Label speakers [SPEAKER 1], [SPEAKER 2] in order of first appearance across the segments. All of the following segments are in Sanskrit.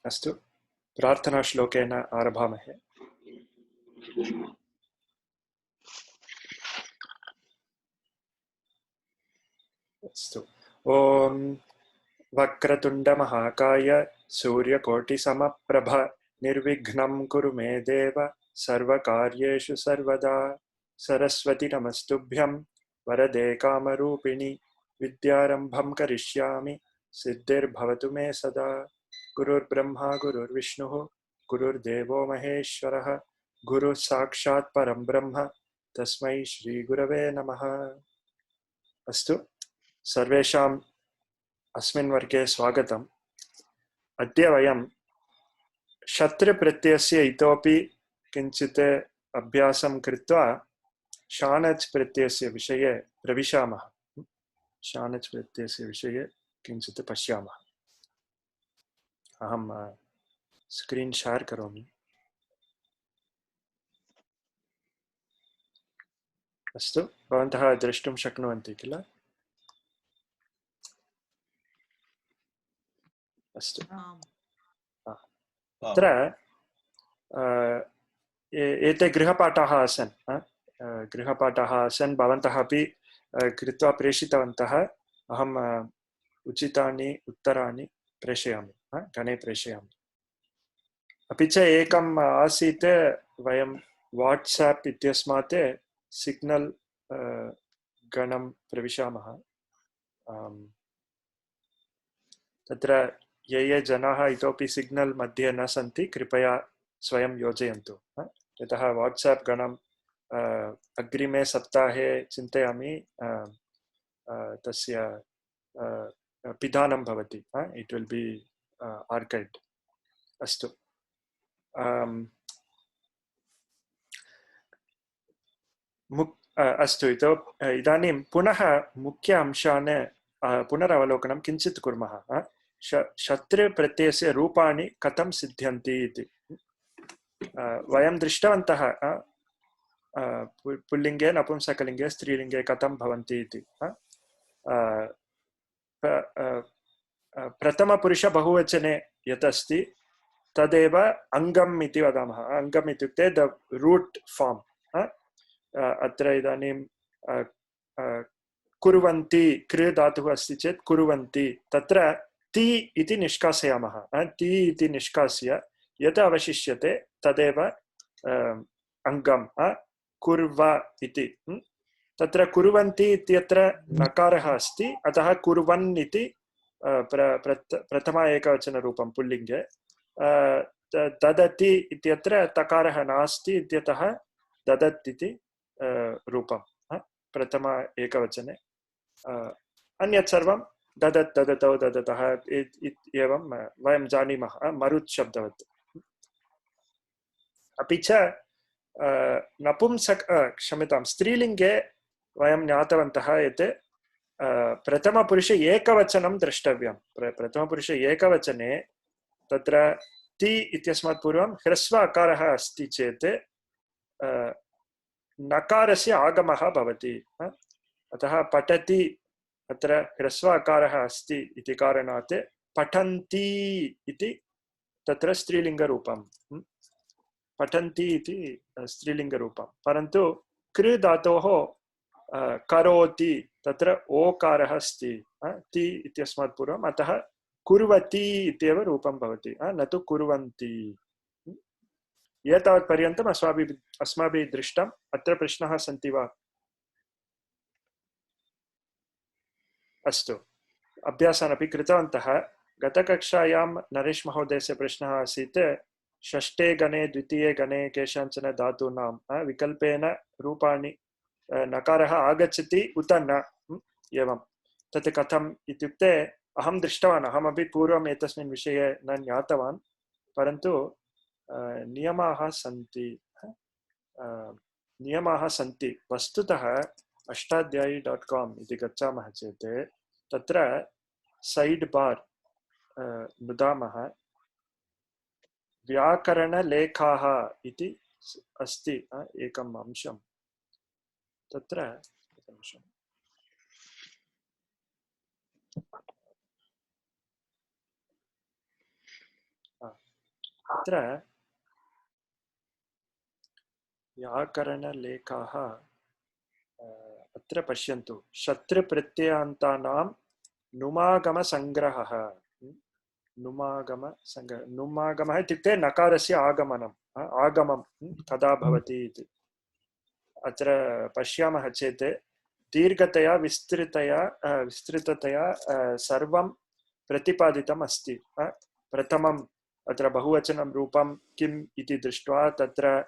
[SPEAKER 1] अस्तु, प्रार्थनाश्लोकेन आरभामहे। अस्तु। ॐ वक्रतुण्डमहाकाय सूर्यकोटिसमप्रभ निर्विघ्नं कुरु मे देव सर्वकार्येषु सर्वदा। सरस्वती नमस्तुभ्यं वरदे कामरूपिणि विद्यारम्भं करिष्यामि सिद्धिर्भवतु मे सदा। गुरुर्ब्रह्मा गुरुर्विष्णुः गुरुर्देवो महेश्वरः गुरुः साक्षात् परं ब्रह्म तस्मै श्रीगुरवे नमः। अस्तु, सर्वेषाम् अस्मिन् वर्गे स्वागतम्। अद्य वयं शत्रुप्रत्ययस्य इतोपि किञ्चित् अभ्यासं कृत्वा शानच् प्रत्ययस्य विषये प्रविशामः। शानच् प्रत्ययस्य विषये किञ्चित् पश्यामः। अहं स्क्रीन् शेर् करोमि। अस्तु, भवन्तः द्रष्टुं शक्नुवन्ति किल? अस्तु, अत्र एते गृहपाठाः आसन्। गृहपाठाः आसन्, भवन्तः अपि कृत्वा प्रेषितवन्तः। अहम् उचितानि उत्तराणि प्रेषयामि, गणे प्रेषयामि। अपि च एकम् आसीत्, वयं वाट्साप् इत्यस्मात् सिग्नल् गणं प्रविशामः। तत्र ये जनाः इतोपि सिग्नल् मध्ये न सन्ति कृपया स्वयं योजयन्तु, यतः वाट्साप् गणं अग्रिमे सप्ताहे चिन्तयामि तस्य पिधानं भवति। इट् विल् बि आर्कैव्ड्। अस्तु, अस्तु, इदानीं पुनः मुख्य अंशान् पुनरवलोकनं किञ्चित् कुर्मः। शत्रुप्रत्ययस्य रूपाणि कथं सिद्ध्यन्ति इति वयं दृष्टवन्तः। पुल्लिङ्गे, नपुंसकलिङ्गे, स्त्रीलिङ्गे कथं भवन्ति इति। प्रथमपुरुषबहुवचने यत् अस्ति तदेव अङ्गम् इति वदामः। अङ्गम् इत्युक्ते द रूट् फार्म्। अत्र इदानीं कुर्वन्ति, कृ धातुः अस्ति चेत् कुर्वन्ति, तत्र ति इति निष्कासयामः। ति इति निष्कास्य यत् अवशिष्यते तदेव अङ्गम्। कुर्व इति, तत्र कुर्वन्ति इत्यत्र नकारः अस्ति, अतः कुर्वन् इति प्रथम एकवचनरूपं पुल्लिङ्गे। ददति इत्यत्र तकारः नास्ति इत्यतः ददत् इति रूपं प्रथम एकवचने। अन्यत् सर्वं ददत्, ददतौ, ददतः एवं वयं जानीमः, मरुत् शब्दवत्। अपि च क्षम्यतां, स्त्रीलिङ्गे वयं ज्ञातवन्तः यत् प्रथमपुरुषे एकवचनं द्रष्टव्यं। प्रथमपुरुषे एकवचने तत्र ति इत्यस्मात् पूर्वं ह्रस्व अकारः अस्ति चेत् नकारस्य आगमः भवति। अतः पठति, अत्र ह्रस्व अकारः अस्ति इति कारणात् पठन्ति इति तत्र स्त्रीलिङ्गरूपं। पठन्ति इति स्त्रीलिङ्गरूपं, परन्तु कृ धातोः करोति तत्र ओकारः अस्ति ति इत्यस्मात् पूर्वम्, अतः कुर्वति इत्येव रूपं भवति, न तु कुर्वन्ति। एतावत् पर्यन्तम् अस्माभिः दृष्टम्। अत्र प्रश्नाः सन्ति वा? अस्तु, अभ्यासान् अपि कृतवन्तः। गतकक्षायां नरेश महोदयस्य प्रश्नः आसीत्, षष्ठे गणे द्वितीये गणे केषाञ्चन धातूनां विकल्पेन रूपाणि नकारः आगच्छति उत न, एवं तत् कथम् इत्युक्ते अहं दृष्टवान्। अहमपि पूर्वम् एतस्मिन् विषये न ज्ञातवान्, परन्तु नियमाः सन्ति। वस्तुतः अष्टाध्यायी.com इति गच्छामः चेत् तत्र सैड् बार् नुदामः, व्याकरणलेखाः इति अस्ति एकम् अंशं। तत्र अत्र व्याकरणलेखाः अत्र पश्यन्तु शत्रुप्रत्ययान्तानां नुमागमसङ्ग्रहः नुमागमः इत्युक्ते नकारस्य आगमनम् आगमं कदा भवति इति अत्र पश्यामः चेत् दीर्घतया विस्तृततया सर्वं प्रतिपादितम् अस्ति प्रथमम् अत्र बहुवचनं रूपं किम् इति दृष्ट्वा तत्र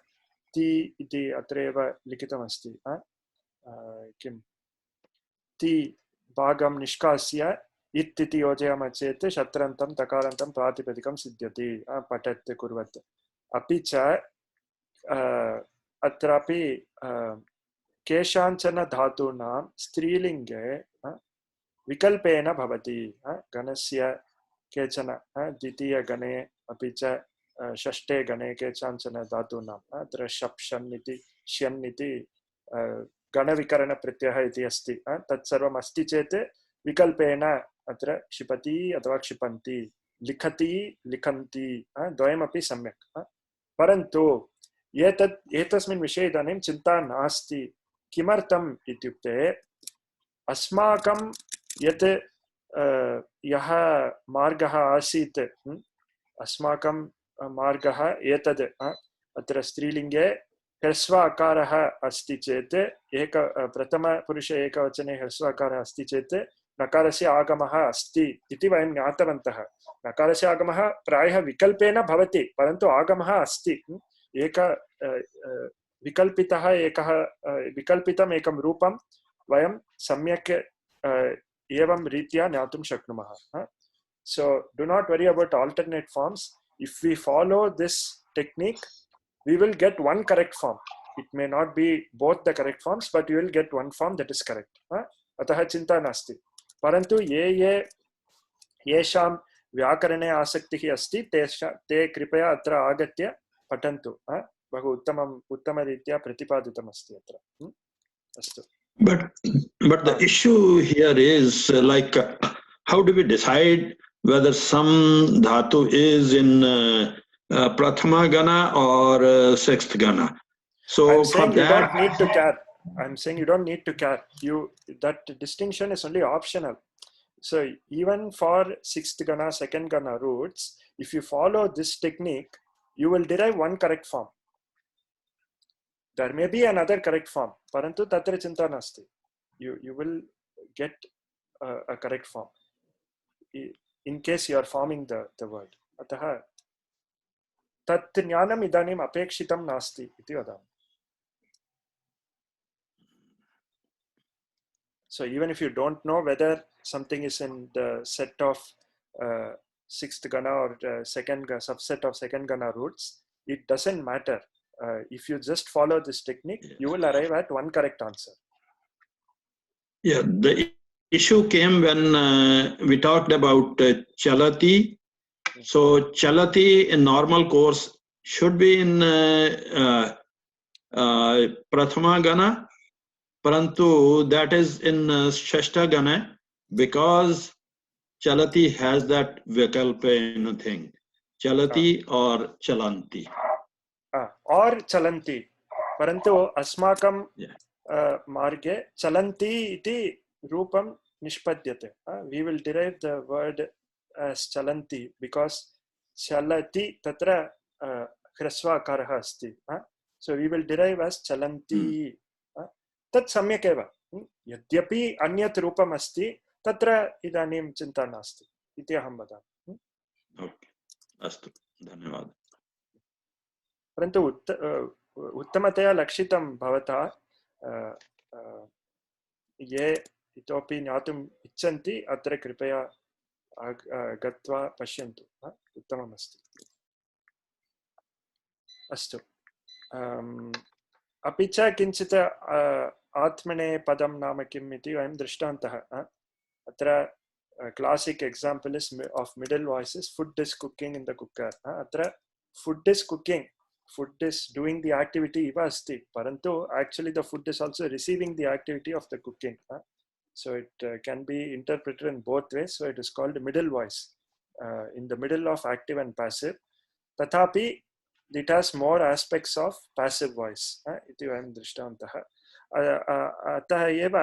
[SPEAKER 1] ति इति अत्रैव लिखितमस्ति किं ति भागं निष्कास्य इत् इति योजयामः चेत् शत्रन्तं तकारान्तं प्रातिपदिकं सिद्ध्यति पठत् कुर्वत् अपि च अत्रापि केषाञ्चन धातूनां स्त्रीलिङ्गे विकल्पेन भवति गणस्य केचन द्वितीयगणे अपि च षष्ठे गणे केषाञ्चन धातूनाम् अत्र शप् शन् इति श्यन् इति गणविकरणप्रत्ययः इति अस्ति तत्सर्वम् अस्ति चेत् विकल्पेन अत्र क्षिपति अथवा क्षिपन्ति लिखति लिखन्ति द्वयमपि सम्यक् परन्तु एतस्मिन् विषये इदानीं चिन्ता नास्ति किमर्थम् इत्युक्ते अस्माकं यत् यः मार्गः आसीत् अस्माकं मार्गः एतद् अत्र स्त्रीलिङ्गे ह्रस्व अकारः अस्ति चेत् प्रथमपुरुषे एकवचने ह्रस्व अकारः अस्ति चेत् नकारस्य आगमः अस्ति इति वयं ज्ञातवन्तः नकारस्य आगमः प्रायः विकल्पेन भवति परन्तु आगमः अस्ति विकल्पितम् एकं रूपं वयं सम्यक् एवं रीत्या ज्ञातुं शक्नुमः so do not worry about alternate forms if we follow this technique we will get one correct form it may not be both the correct forms but you will get one form that is correct अतः चिन्ता नास्ति परन्तु येषां व्याकरणे आसक्तिः अस्ति ते कृपया अत्र आगत्य पठन्तु बहु उत्तमरीत्या प्रतिपादितमस्ति अत्र अस्तु
[SPEAKER 2] but the issue here is like how do we decide whether some dhatu is in prathama gana or sixth gana so for that
[SPEAKER 1] you don't need to care I'm saying you don't need to care that distinction is only optional so even for sixth gana second gana roots if you follow this technique you will derive one correct form there may be another correct form parantu tatra chinta nasti you will get a correct form in case you are forming the word atah tat jnanam idanim apekshitam nasti iti vadami so even if you don't know whether something is in the set of sixth gana or subset of second gana roots it doesn't matter if you just follow this technique you will arrive at one correct answer
[SPEAKER 2] the issue came when we talked about chalati so chalati in normal course should be in prathama gana parantu that is in shashta gana because chalati has that vikalpena thing chalati or chalanti
[SPEAKER 1] or chalanti parantu asmakam marge chalanti iti rupam nishpadyate we will derive the word as chalanti because chalati tatra hrasva akarah asti so we will derive as chalanti tat samyak eva yadyapi anyat rupam asti tatra idanim chinta nasti iti aham vadami
[SPEAKER 2] okay astu dhanyawad
[SPEAKER 1] परन्तु उत्तमतया लक्षितं भवता ये इतोपि ज्ञातुम् इच्छन्ति अत्र कृपया गत्वा पश्यन्तु उत्तममस्ति अस्तु अपि च किञ्चित् आत्मनेपदं नाम किम् इति वयं दृष्टवन्तः अत्र classic example is of middle voices food is cooking in the cooker atra food is cooking food is doing the activity iva asti parantu actually the food is also receiving the activity of the cooking so it can be interpreted in both ways so it is called middle voice in the middle of active and passive तथापि it has more aspects of passive voice इति वयं दृष्टवन्तः अतः एव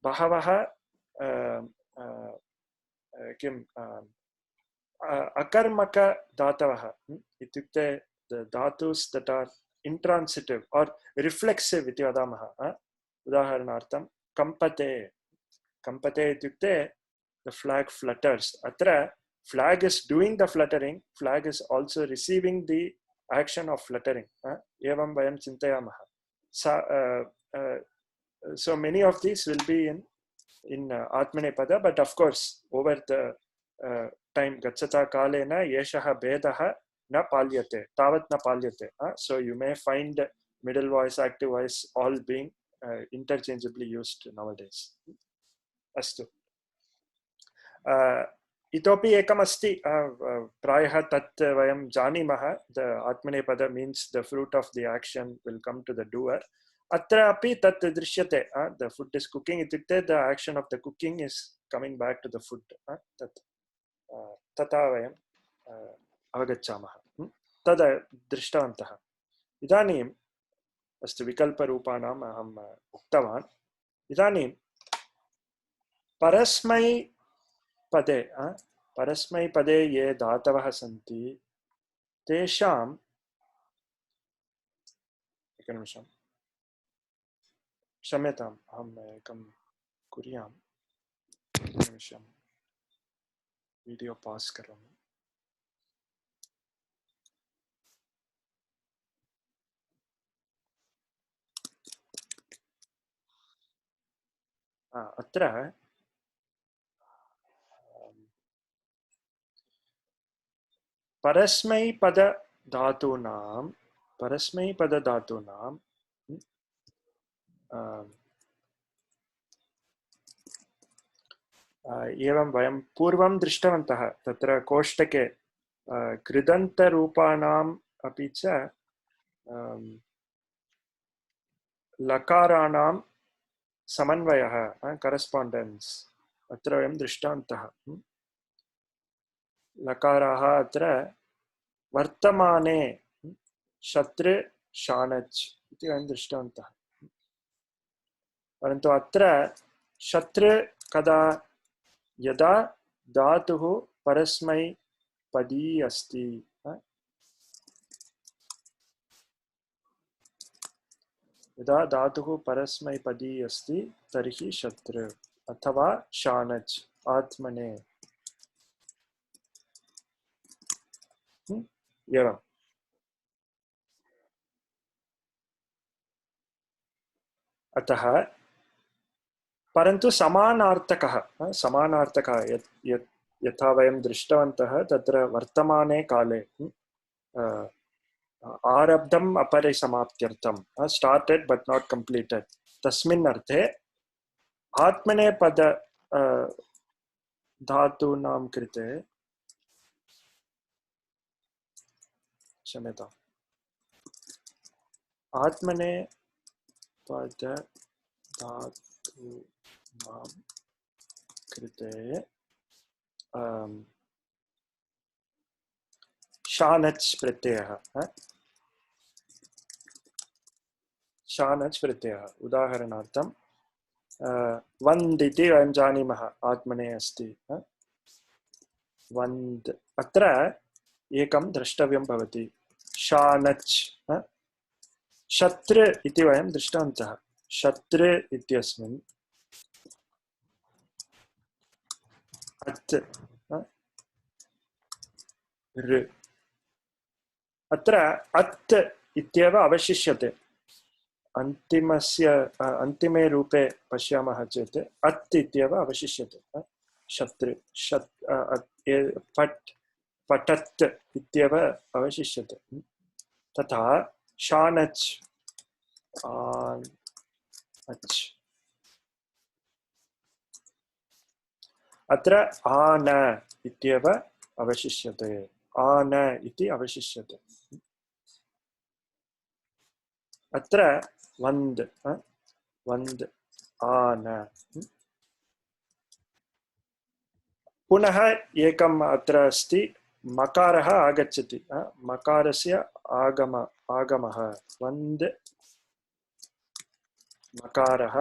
[SPEAKER 1] बहवः किम् अकर्मक धातवः इत्युक्ते the dhatus that are intransitive or reflexive इति वदामः उदाहरणार्थं कम्पते इत्युक्ते the flag flutters अत्र flag is doing the fluttering, flag is also receiving the action of fluttering evam vayam chintayamah so many of these will be in atmanepada, but of course over the time gachata kalena yeshah bedah na palyate tavat na palyate so you may find middle voice, active voice all being interchangeably used nowadays. Astu इतोपि एकमस्ति प्रायः तत् वयं जानीमः the आत्मनेपद means the fruit of the action will come to the doer अत्र अपि तत् दृश्यते the food is cooking इत्युक्ते the action of the cooking is coming back to the food तत् तथा वयं अवगच्छामः तद् दृष्टवन्तः इदानीम् अस्तु विकल्परूपाणाम् अहम् उक्तवान् इदानीं परस्मैपदे ये धातवः सन्ति तेषां एकनिमिषं क्षम्यताम् अहम् एकं कुर्याम् एकनिमिषं वीडियो पास् करोमि अत्र परस्मैपदधातूनां एवं वयं पूर्वं दृष्टवन्तः तत्र कोष्टके कृदन्तरूपाणाम् अपि च लकाराणां समन्वयः करेस्पाण्डेन्स् अत्र वयं दृष्टवन्तः लकाराः अत्र वर्तमाने शत्रु शानच् इति वयं दृष्टवन्तः परन्तु अत्र शत्रु कदा यदा धातुः परस्मैपदी अस्ति यदा धातुः परस्मैपदी अस्ति तर्हि शत्रु अथवा शानच् आत्मने एवम् अतः परन्तु समानार्थकः यथा वयं दृष्टवन्तः तत्र वर्तमाने काले आरब्धम् अपरिसमाप्त्यर्थं started but not completed तस्मिन् अर्थे आत्मनेपद धातूनां कृते क्षम्यताम् आत्मनेपद धातूनां कृते शानच् प्रत्ययः उदाहरणार्थं वन्द् इति वयं जानीमः आत्मने अस्ति वन्द् अत्र एकं द्रष्टव्यं भवति शानच् शत्रु इति वयं दृष्टवन्तः शत्रु इत्यस्मिन् अत् ऋ अत्र अत् इत्येव अवशिष्यते अन्तिमे रूपे पश्यामः चेत् अत् इत्येव अवशिष्यते शत्रु पठत् इत्येव अवशिष्यते तथा शानच् अच् अत्र आन इत्येव अवशिष्यते आन इति अवशिष्यते अत्र वन्द् आन पुनः एकम् अत्र अस्ति मकारः आगच्छति मकारस्य आगमः वन्द मकारः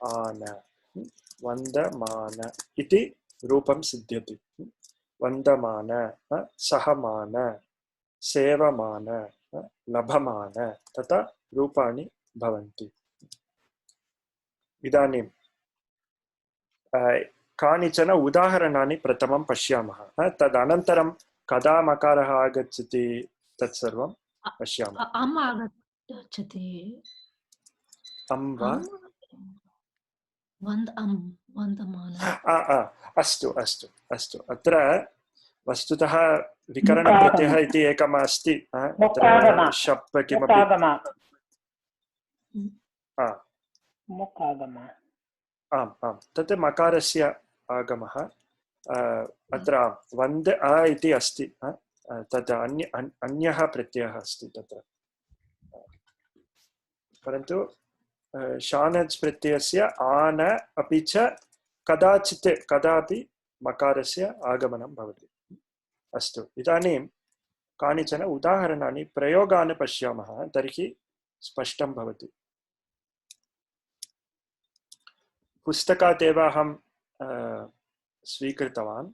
[SPEAKER 1] आन वन्दमान इति रूपं सिद्ध्यति वन्दमान सहमान सेवमान लभमान तथा रूपाणि भवन्ति इदानीं कानिचन उदाहरणानि प्रथमं पश्यामः तदनन्तरं कदा मकारः आगच्छति तत्सर्वं पश्यामः
[SPEAKER 3] अम् आगच्छति
[SPEAKER 1] अम् वा अस्तु अस्तु अस्तु अत्र वस्तुतः विकरणप्रत्ययः इति एकम् अस्ति शप् किमपि आम् आम् तत् मकारस्य आगमः अत्र वन्द इति अस्ति तत् अन्यः प्रत्ययः अस्ति तत्र परन्तु शानज् प्रत्ययस्य आन अपि च कदाचित् कदापि मकारस्य आगमनं भवति अस्तु इदानीं कानिचन उदाहरणानि प्रयोगान् पश्यामः तर्हि स्पष्टं भवति पुस्तकात् एव अहं स्वीकृतवान्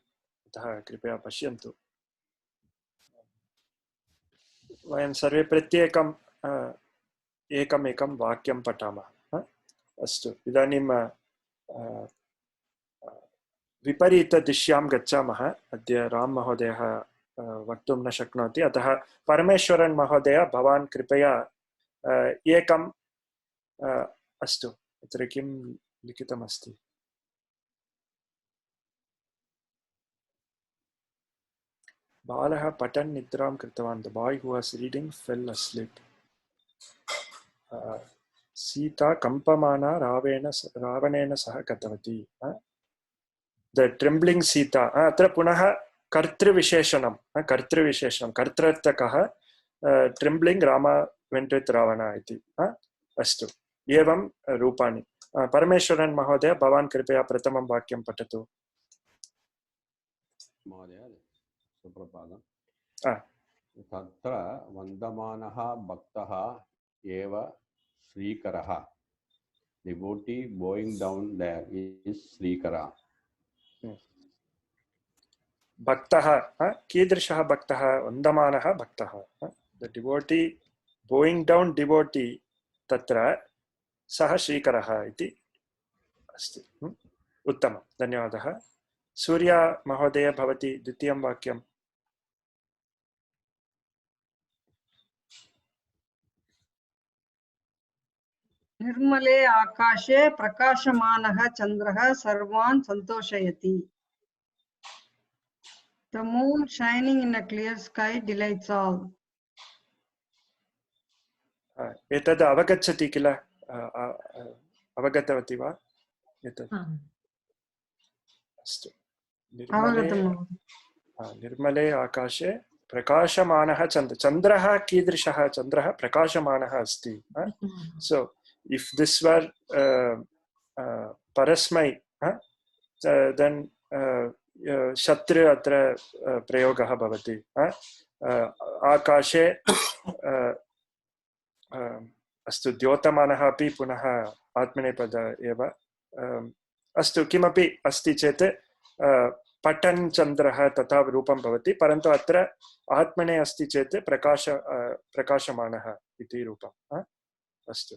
[SPEAKER 1] अतः कृपया पश्यन्तु वयं सर्वे प्रत्येकं एकमेकं वाक्यं पठामः अस्तु इदानीं विपरीतदिश्यां गच्छामः अद्य राम महोदयः वक्तुं न शक्नोति अतः परमेश्वरन् महोदय भवान् कृपया एकम् अस्तु अत्र किं लिखितमस्ति बालः पठन् निद्रां कृतवान् the boy who was reading fell asleep Sita कम्पमाना रावणेन सह गतवती the trembling सीता अत्र पुनः कर्तृविशेषणं कर्तृर्थकः trembling Rama went with Ravana इति अस्तु एवं रूपाणि परमेश्वरन् महोदय भवान् कृपया प्रथमं वाक्यं पठतु
[SPEAKER 4] महोदय सुप्रभातम् तत्र वन्दमानः भक्तः एव श्रीकरः devotee bowing down there is श्रीकरः
[SPEAKER 1] भक्तः कीदृशः भक्तः वन्दमानः भक्तः the devotee bowing down devotee तत्र सः श्रीकरः इति अस्ति उत्तमं धन्यवादः सूर्या महोदय भवती द्वितीयं वाक्यं
[SPEAKER 5] निर्मले आकाशे प्रकाशमानः चन्द्रः सर्वान् सन्तोषयति The moon shining in a clear sky delights all.
[SPEAKER 1] एतद् अवगच्छति किल अवगतवती वा एतद् अस्तु निर्मले आकाशे प्रकाशमानः चन्द्रः कीदृशः चन्द्रः प्रकाशमानः अस्ति so if this were परस्मै then शत्रु अत्र प्रयोगः भवति आकाशे अस्तु द्योतमानः अपि पुनः आत्मनेपद एव अस्तु किमपि अस्ति चेत् पठन् चन्द्रः तथा रूपं भवति परन्तु अत्र आत्मने अस्ति चेत् प्रकाशमानः इति रूपम् अस्तु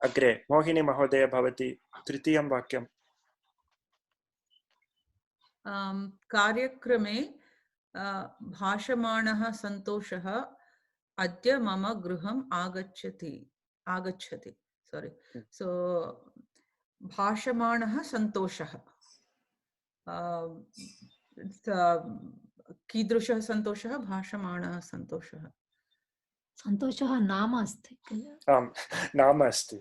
[SPEAKER 1] अग्रे मोहिनी महोदय भवती तृतीयं वाक्यं
[SPEAKER 6] कार्यक्रमे भाषमाणः सन्तोषः अद्य मम गृहम् आगच्छति sorry so भाषमाणः सन्तोषः कीदृशः सन्तोषः भाषमाणः सन्तोषः
[SPEAKER 3] सन्तोषः नाम अस्ति किल
[SPEAKER 1] आम् नाम अस्ति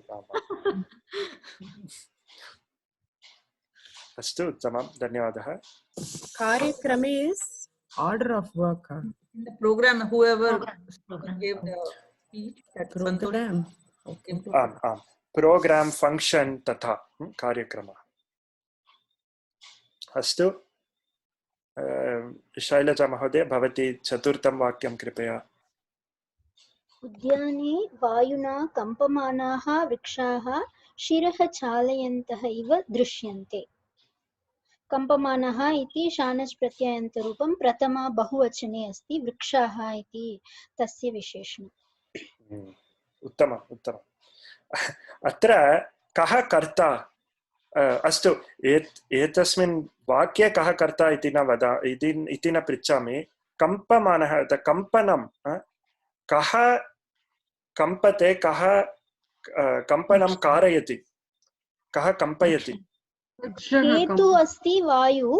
[SPEAKER 1] अस्तु उत्तमं धन्यवादः
[SPEAKER 7] कार्यक्रमे is order of work
[SPEAKER 6] in the program whoever gave the speech that
[SPEAKER 7] program
[SPEAKER 1] आम् आम् प्रोग्राम फंक्शन तथा कार्यक्रमः अस्तु शैलजा महोदय भवती चतुर्थं वाक्यं कृपया।
[SPEAKER 8] उद्याने वायुना कम्पमानाः वृक्षाः शिरः चालयन्तः इव दृश्यन्ते। कम्पमानः इति शानच् प्रत्ययान्तरूपं प्रथमा बहुवचने अस्ति, वृक्षाः इति तस्य विशेषणम्।
[SPEAKER 1] उत्तमम् उत्तमम्। अत्र कः कर्ता? अस्तु, एतस्मिन् वाक्ये कः कर्ता इति न इति न पृच्छामि। कम्पमानः, कम्पनं, कः कम्पते, कः कम्पनं कारयति, कः कम्पयति?
[SPEAKER 8] हेतुः अस्ति वायु,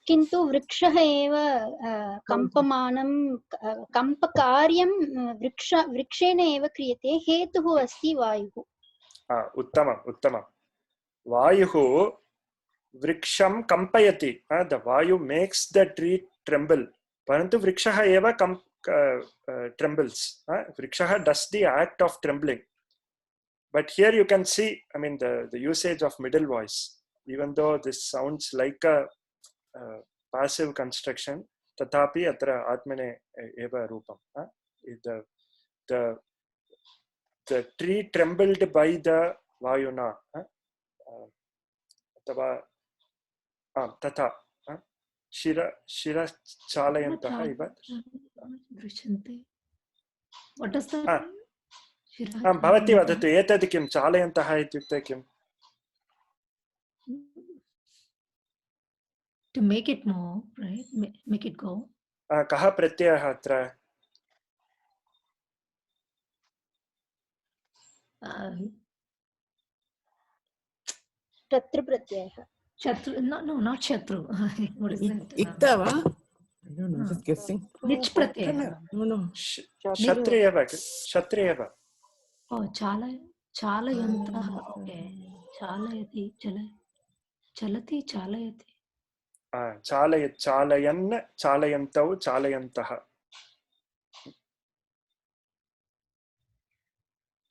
[SPEAKER 8] किन्तु वृक्षः एव कम्पमानं कम्पकार्यं वृक्षेण एव क्रियते। हेतुः अस्ति वायुः।
[SPEAKER 1] उत्तमम् उत्तमम्। वायुः वृक्षं कम्पयति, द वायु मेक्स् द ट्री ट्रेम्बल, परन्तु वृक्षः एव trembles. Vrikshaha does the act of trembling. But here you can see, I mean, the usage of middle voice. Even though this sounds like a passive construction, tathapi atra atmane eva rupam. The tree trembled by the vayuna. Tatha. Shira chalayantah iva
[SPEAKER 3] दृश्यन्ते. What does that mean?
[SPEAKER 1] भवती वदतु, एतद् किं चालयन्तः इत्युक्ते किम्?
[SPEAKER 3] To make it move, right? Make it go.
[SPEAKER 1] कः प्रत्ययः अत्र?
[SPEAKER 8] तत्र प्रत्ययः.
[SPEAKER 3] Shatru, no, not Shatru. What is that?
[SPEAKER 7] Iktava? I don't know, just guessing.
[SPEAKER 3] Which pratyaya?
[SPEAKER 7] No.
[SPEAKER 1] Shatri eva. Shatri eva.
[SPEAKER 3] Oh, chalayantah. Okay. Chalayati, chalati, chalayati.
[SPEAKER 1] Chalayan, chalayantau, chalayantah.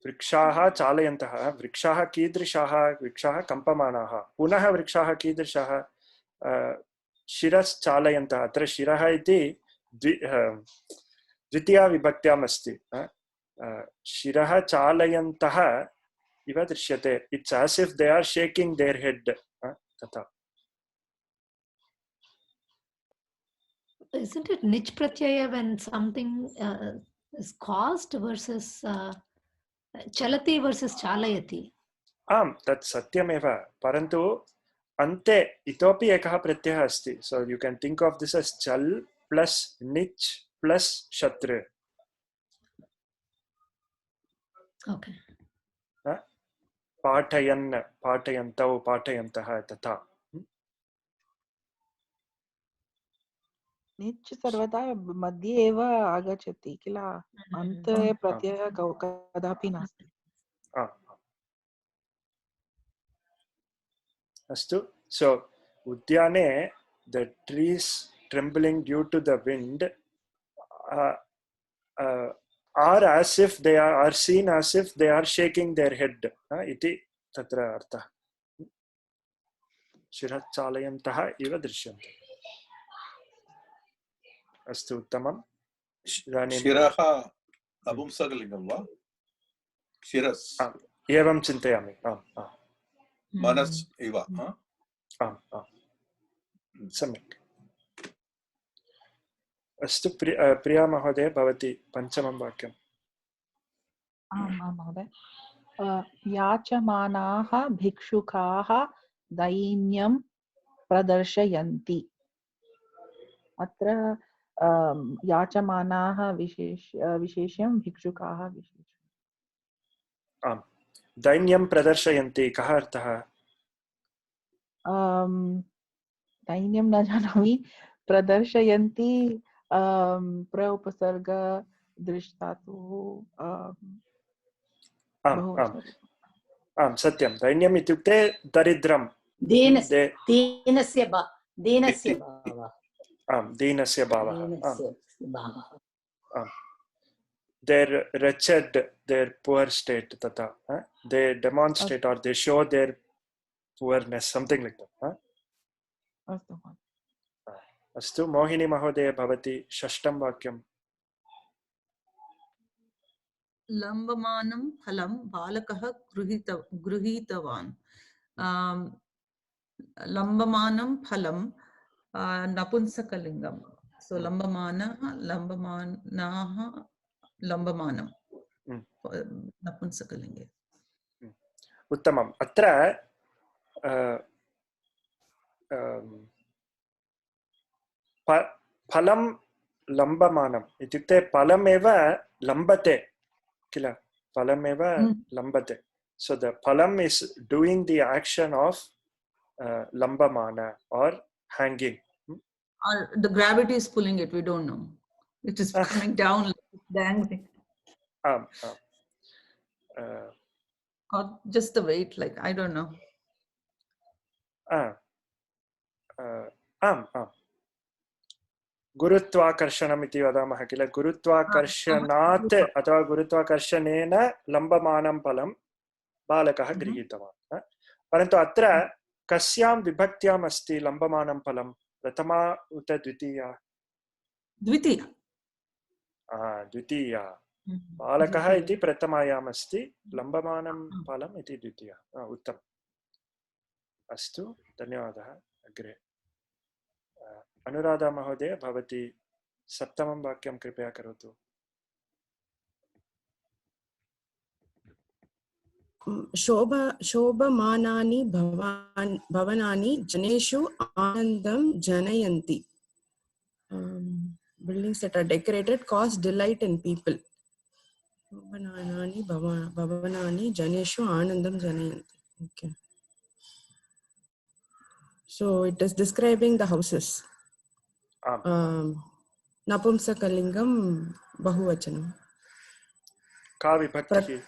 [SPEAKER 1] वृक्षाः चालयन्तः. वृक्षाः कीदृशाः? वृक्षाः कम्पमानाः. पुनः वृक्षाः कीदृशाः? शिरश्चालयन्तः. अत्र शिरः इति द्वितीया विभक्त्याम् अस्ति. शिरः चालयन्तः इव दृश्यते. It's as if they are shaking their head. तथा.
[SPEAKER 3] Isn't it nich pratyaya when something is caused versus chalati versus chalayati?
[SPEAKER 1] आम्, तत् सत्यमेव, परन्तु अन्ते इतोपि एकः प्रत्ययः अस्ति. So you can think of this as chal plus nich plus shatra.
[SPEAKER 3] Okay.
[SPEAKER 1] पाठयन्, पाठयन्तौ, पाठयन्तः तथा.
[SPEAKER 9] निच् सर्वदा मध्ये एव आगच्छति किल, अन्ते प्रत्ययः कदापि नास्ति.
[SPEAKER 1] अस्तु. So उद्याने the trees trembling due to the wind are as if they are seen as if they are shaking their head. इति तत्र अर्थः. शिरः चालयन्तः इव दृश्यन्ते. अस्तु, उत्तमम्.
[SPEAKER 10] शिरः नपुंसकलिङ्गं वा? शिरस्
[SPEAKER 1] एवं चिन्तयामि.
[SPEAKER 10] मनस् इव.
[SPEAKER 1] सम्यक्. अस्तु, प्रिया महोदय, भवती पञ्चमं वाक्यम्.
[SPEAKER 9] आम् महोदय. याचमानाः भिक्षुकाः दैन्यं प्रदर्शयन्ति. अत्र याचमानाः विशेष्यं, भिक्षुकाः विशेष्यम्.
[SPEAKER 1] आम्, दैन्यं प्रदर्शयन्ति कः अर्थः?
[SPEAKER 9] दैन्यं न जानामि. प्रदर्शयन्ति प्र उपसर्ग दृष्टातुः.
[SPEAKER 1] आम्, सत्यं. दैन्यम् इत्युक्ते दरिद्रं. दीनस्य भावः. Their wretched, their poor state, tata. They demonstrate or they show their poorness, something like that. अस्तु मोहिनी महोदय भवती षष्ठं वाक्यम्
[SPEAKER 6] लम्बमानं फलं बालकः गृहीतवान् लम्बमानं फलं नपुंसकलिङ्गं सो लम्बमानः लम्बमानाः लम्बमानं नपुंसकलिङ्गे
[SPEAKER 1] उत्तमम् अत्र फलं लम्बमानम् इत्युक्ते फलमेव लम्बते किल फलमेव लम्बते so the phalam is doing the action of lambamana or hanging
[SPEAKER 6] or the gravity is pulling it, we don't know, it is coming down like dangling or just the weight, like I don't know.
[SPEAKER 1] गुरुत्वाकर्षणम् इति वदामः किल गुरुत्वाकर्षणात् अथवा गुरुत्वाकर्षणेन लम्बमानं फलं बालकः गृहीतवान् परन्तु अत्र कस्यां विभक्त्याम् अस्ति लम्बमानं फलं प्रथमा उत द्वितीया द्वितीया बालकः इति प्रथमायाम् अस्ति लम्बमानं फलम् इति द्वितीया उत्तमम् अस्तु धन्यवादः अग्रे अनुराधा महोदय भवती सप्तमं वाक्यं कृपया करोतु
[SPEAKER 11] शोभमानानि भवनानि जनेषु आनन्दं जनयन्ति buildings that are decorated cause delight in people शोभमानानि भवनानि जनेषु आनन्दं जनयन्ति okay so it is describing the houses नपुंसकलिङ्गं बहुवचनं
[SPEAKER 1] का विभक्तिः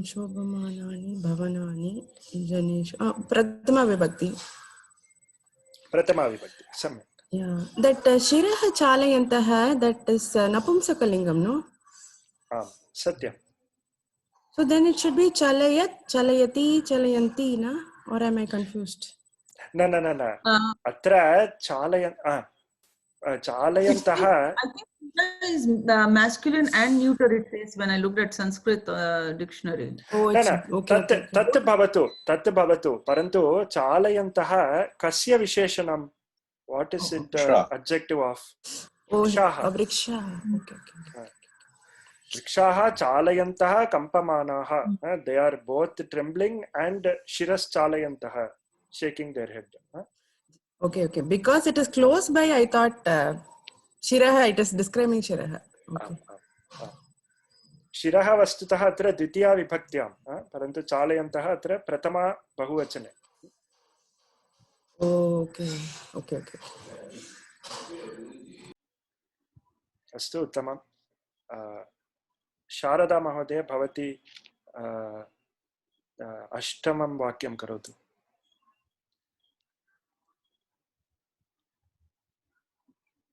[SPEAKER 11] शोभमानानि भवनानि जनेषु प्रथमा विभक्ति
[SPEAKER 1] सम्यक्
[SPEAKER 11] that शिरः चालयन्तः that is नपुंसकलिङ्गं no
[SPEAKER 1] सत्यं
[SPEAKER 11] so then it should be chalayat chalayati chalayanti na or am I confused
[SPEAKER 1] न अत्र चालयन्तः
[SPEAKER 6] I think is masculine and neuter, it says when I looked at Sanskrit dictionary.
[SPEAKER 1] तत् भवतु परन्तु चालयन्तः कस्य विशेषणं what is it adjective of वृक्षाः चालयन्तः कम्पमानाः they are both trembling and शिरश्चालयन्तः shaking their head
[SPEAKER 11] okay because it is close by I thought shiraha it is describing shiraha okay
[SPEAKER 1] शिरः वस्तुतः अत्र द्वितीया विभक्त्यां परन्तु चालयन्तः अत्र प्रथमा बहुवचने
[SPEAKER 11] okay
[SPEAKER 1] अस्तु उत्तमम् शारदा महोदय भवती अष्टमं वाक्यं करोतु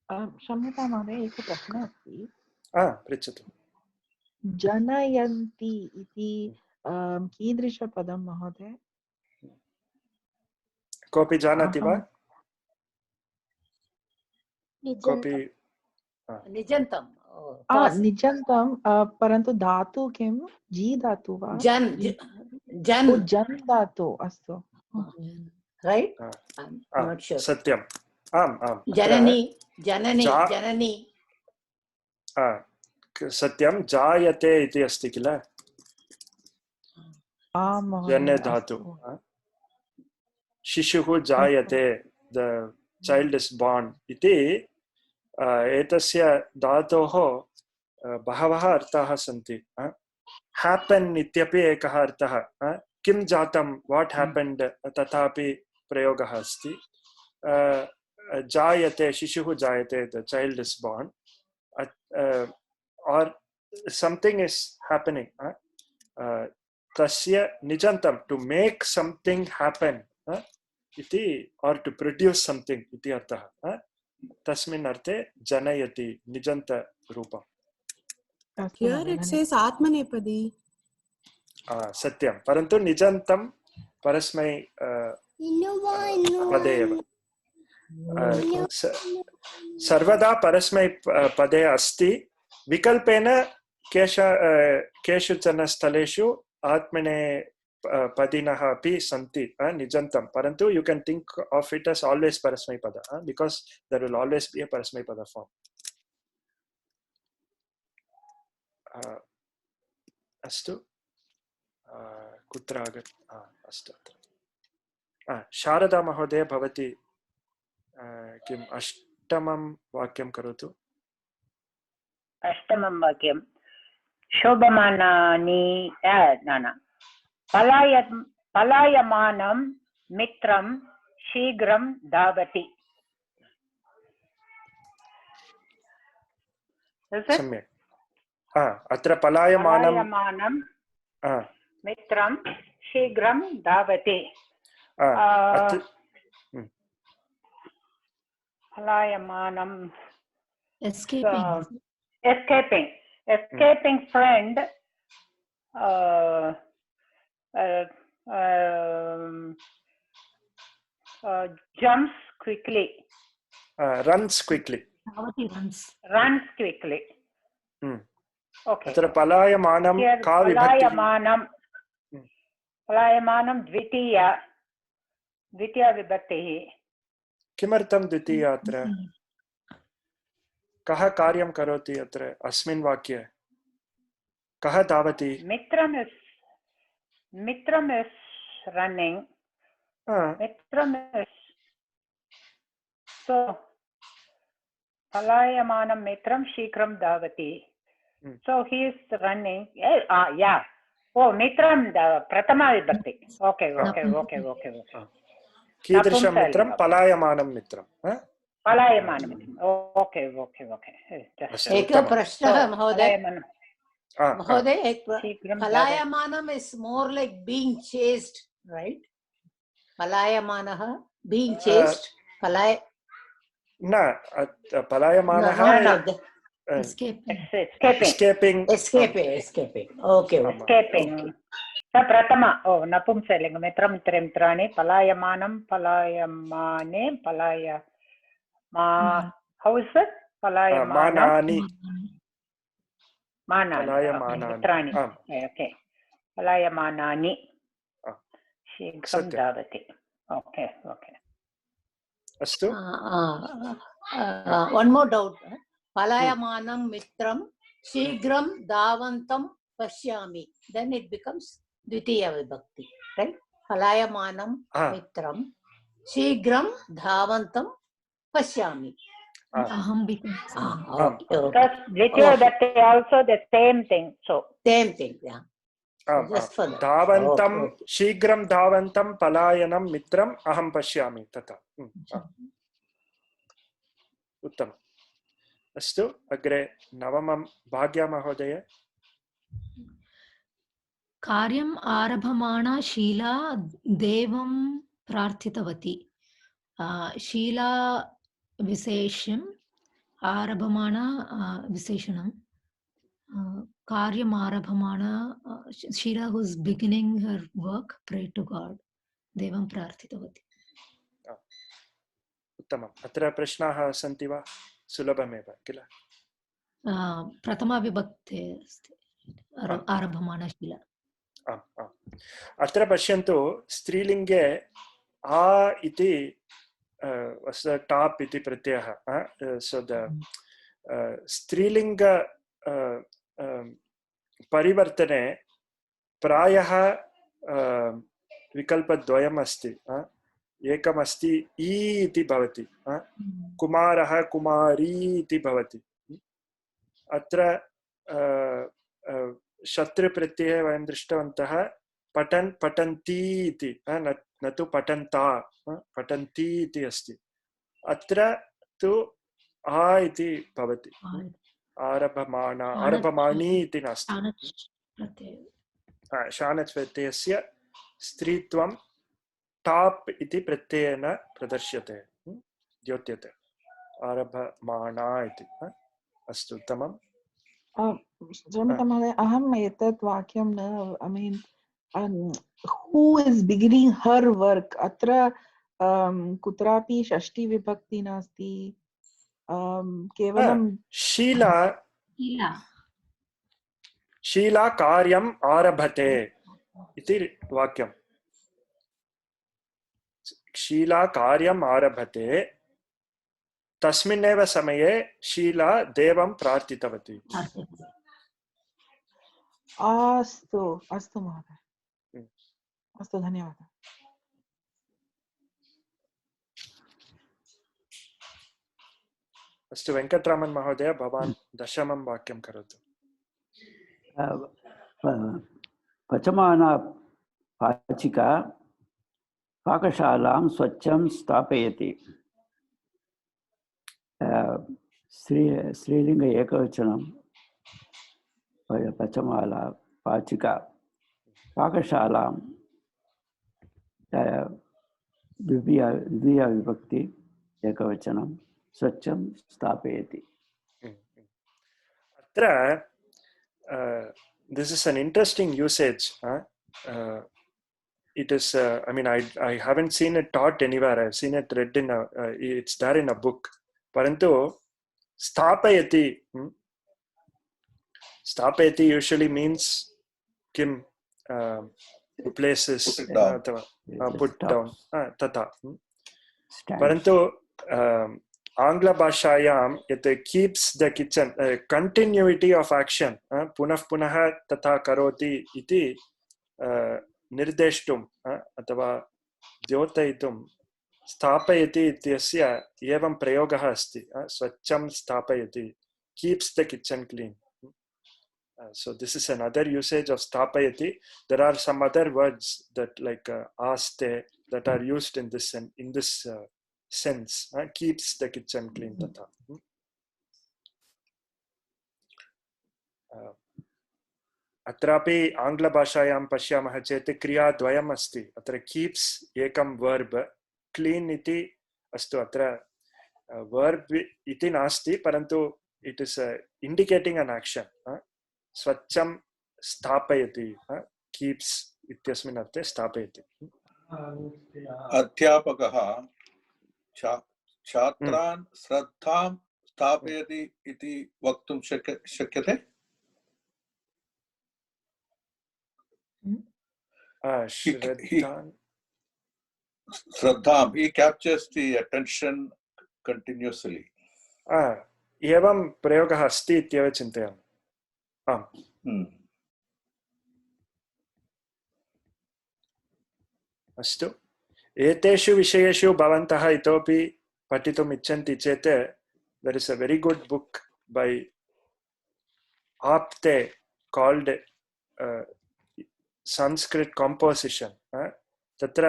[SPEAKER 9] क्षम्यतां महोदय एकः प्रश्नः अस्ति
[SPEAKER 1] पृच्छतु
[SPEAKER 9] जनयन्ति इति कीदृशपदं महोदय
[SPEAKER 1] कोऽपि जानाति वा कोऽपि
[SPEAKER 3] निजन्तं
[SPEAKER 9] परन्तु धातु किं जी धातु वा
[SPEAKER 3] जन्
[SPEAKER 9] धातु अस्तु
[SPEAKER 3] राइट
[SPEAKER 1] सत्यम् आम्
[SPEAKER 3] जननी
[SPEAKER 1] सत्यं जायते इति अस्ति किल जन्य धातु शिशुः जायते द चाइल्ड इज born इति एतस्य धातोः बहवः अर्थाः सन्ति happen इत्यपि एकः अर्थः किं जातं what happened तथापि प्रयोगः अस्ति जायते शिशुः जायते the child is born or something is happening tasya nijantam to make something happen iti or to produce something iti arthah tasmin arte janayati nijanta rupam
[SPEAKER 11] here it says atmanepadi
[SPEAKER 1] satyam parantu nijantam parasmai padeva सर्वदा परस्मै पदे अस्ति विकल्पेन केषुचन स्थलेषु आत्मने पदिनः अपि सन्ति निजन्तं परन्तु you can think of it as always parasmaipada because there will always be a parasmaipada form. अस्तु कुत्र आगत अस्तु शारदा महोदय भवती किम् अष्टमं वाक्यं करोतु.
[SPEAKER 12] अष्टमं वाक्यं शोभमानानि पलायमानं मित्रं शीघ्रं धावति.
[SPEAKER 1] सम्यक्. अत्र पलायमानं
[SPEAKER 12] मित्रं शीघ्रं धावति. पलायमानं escaping friend jumps quickly,
[SPEAKER 1] runs quickly.
[SPEAKER 12] Runs quickly. Okay.
[SPEAKER 1] अत्र पलायमानं का विभक्तिः?
[SPEAKER 12] पलायमानं द्वितीया विभक्तिः.
[SPEAKER 1] किमर्थं द्वितीया अत्र? कः कार्यं करोति अत्र अस्मिन् वाक्ये? कः धावति?
[SPEAKER 12] मित्रम् is running. मित्रम् is so पलायमानं मित्रं शीघ्रं धावति. So he is running. Yeah. Oh, मित्रं प्रथमा विभक्ति. Okay.
[SPEAKER 1] कीदृशं मित्रं? पलायमानं मित्रं.
[SPEAKER 12] पलायमानं. Okay.
[SPEAKER 13] एकः प्रश्नः महोदय. पलायमानम is more like being chased, right? पलायमानः being chased.
[SPEAKER 1] पलायमानः escaping.
[SPEAKER 13] Okay.
[SPEAKER 12] Escaping. प्रथमा नपुंसकलिङ्गं मित्राणि पलायमानं पलायमाने how is it?
[SPEAKER 1] पलायमानानि
[SPEAKER 12] मित्राणि. Okay. पलायमानानि शीघ्रं धावति. Okay.
[SPEAKER 1] अस्तु.
[SPEAKER 13] One more doubt. पलायमानं मित्रं शीघ्रं धावन्तं पश्यामि. Then it becomes द्वितीया विभक्ति, right? पलायमानं मित्रं शीघ्रं धावन्तं पश्यामि.
[SPEAKER 12] द्वितीया विभक्ति also the same thing. So
[SPEAKER 13] same thing, yeah.
[SPEAKER 1] धावन्तं शीघ्रं धावन्तं पलायनं मित्रम् अहं पश्यामि तथा. उत्तमम्. अस्तु अग्रे नवमं भाग्या महोदय.
[SPEAKER 3] कार्यम् आरभमाणा शीला देवं प्रार्थितवती. शीला विशेषम् आरभमाणा विशेषणं. कार्यम् आरभमाणा Sheela who is beginning her work prayed to God. देवं प्रार्थितवती.
[SPEAKER 1] उत्तमम्. अत्र प्रश्नाः सन्ति वा? सुलभमेव किल?
[SPEAKER 3] प्रथमा विभक्ति अस्ति आरभमाणा शीला.
[SPEAKER 1] अत्र पश्यन्तु स्त्रीलिङ्गे आ इति टाप् इति प्रत्ययः. सो द स्त्रीलिङ्ग परिवर्तने प्रायः विकल्पद्वयम् अस्ति. एकमस्ति ई इति भवति. कुमारः कुमारी इति भवति. अत्र शत्रुप्रत्यये वयं दृष्टवन्तः पठन् पठन्ति इति, न तु पठन्ता, पठन्ति इति अस्ति. अत्र तु आ इति भवति. आरभमाणा आरभमाणी इति नास्ति. शानच् प्रत्ययस्य स्त्रीत्वं टाप् इति प्रत्ययेन प्रदर्श्यते, द्योत्यते. आरभमाणा इति. अस्तु उत्तमम्.
[SPEAKER 9] महोदय अहम् एतत् वाक्यं न, I mean, who is beginning her work? अत्र कुत्रापि षष्ठी विभक्ति नास्ति, केवलं
[SPEAKER 1] शीला शीला कार्यम् आरभते इति वाक्यं। शीला कार्यम् आरभते, तस्मिन्नेव समये शीला देवं प्रार्थितवती।
[SPEAKER 9] अस्तु अस्तु महोदय, अस्तु, धन्यवादः।
[SPEAKER 1] अस्तु वेङ्कटरामन् महोदय, भवान् दशमं वाक्यं करोतु।
[SPEAKER 14] पचमाना पाचिका पाकशालां स्वच्छं स्थापयति। स्त्रीलिंग एकवचनं पचमाला पाचिका, पाकशालां द्वितीया विभक्ति एकवचनं स्वच्छं स्थापयति।
[SPEAKER 1] अत्र this is an interesting usage. It is I mean I haven't seen it taught anywhere. I've seen it read in it's there in a book. Parantu sthapayati, sthapayati usually means kim places put down tata. Parantu Angla bhashayam yat keeps the kitchen, continuity of action, punah punaha tata karoti iti nirdeshtum अथवा द्योतयितुं स्थापयति इत्यस्य एवं प्रयोगः अस्ति। स्वच्छं स्थापयति, keeps the kitchen clean. So this is another usage of स्थापयति. There are some other words that like aste that are used in this sense. Keeps the kitchen clean tata. अत्रापि आङ्ग्लभाषायां पश्यामः चेत् क्रियाद्वयम् अस्ति। अत्र कीप्स् एकं वर्ब्, क्लीन् इति अस्तु अत्र वर्ब् इति नास्ति, परन्तु इट् इस् इण्डिकेटिङ्ग् अन् आक्षन्। स्वच्छं स्थापयति, कीप्स् इत्यस्मिन् अर्थे स्थापयति।
[SPEAKER 10] अध्यापकः छात्रान् श्रद्धां स्थापयति इति वक्तुं शक्यते। Shraddham, he captures the attention continuously.
[SPEAKER 1] एवं प्रयोगः अस्ति इत्येव चिन्तयामि। आम्। अस्तु, एतेषु विषयेषु भवन्तः इतोपि पठितुम् इच्छन्ति चेत् there is a very good book by Apte called Sanskrit Composition. तत्र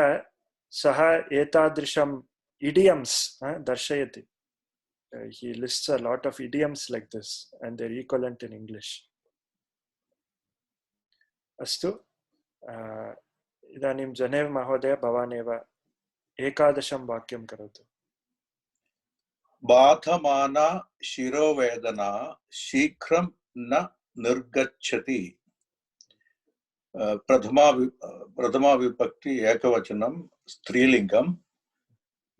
[SPEAKER 1] सः एतादृशम् idioms दर्शयति. He lists a lot of idioms like this and their equivalent in English. अस्तु, इदानीं जनेव महोदय भवान् एव 11 वाक्यं करोतु।
[SPEAKER 10] बाधमाना शिरोवेदना शीघ्रं न निर्गच्छति। प्रथमा विभक्ति एकवचनं स्त्रीलिंगं,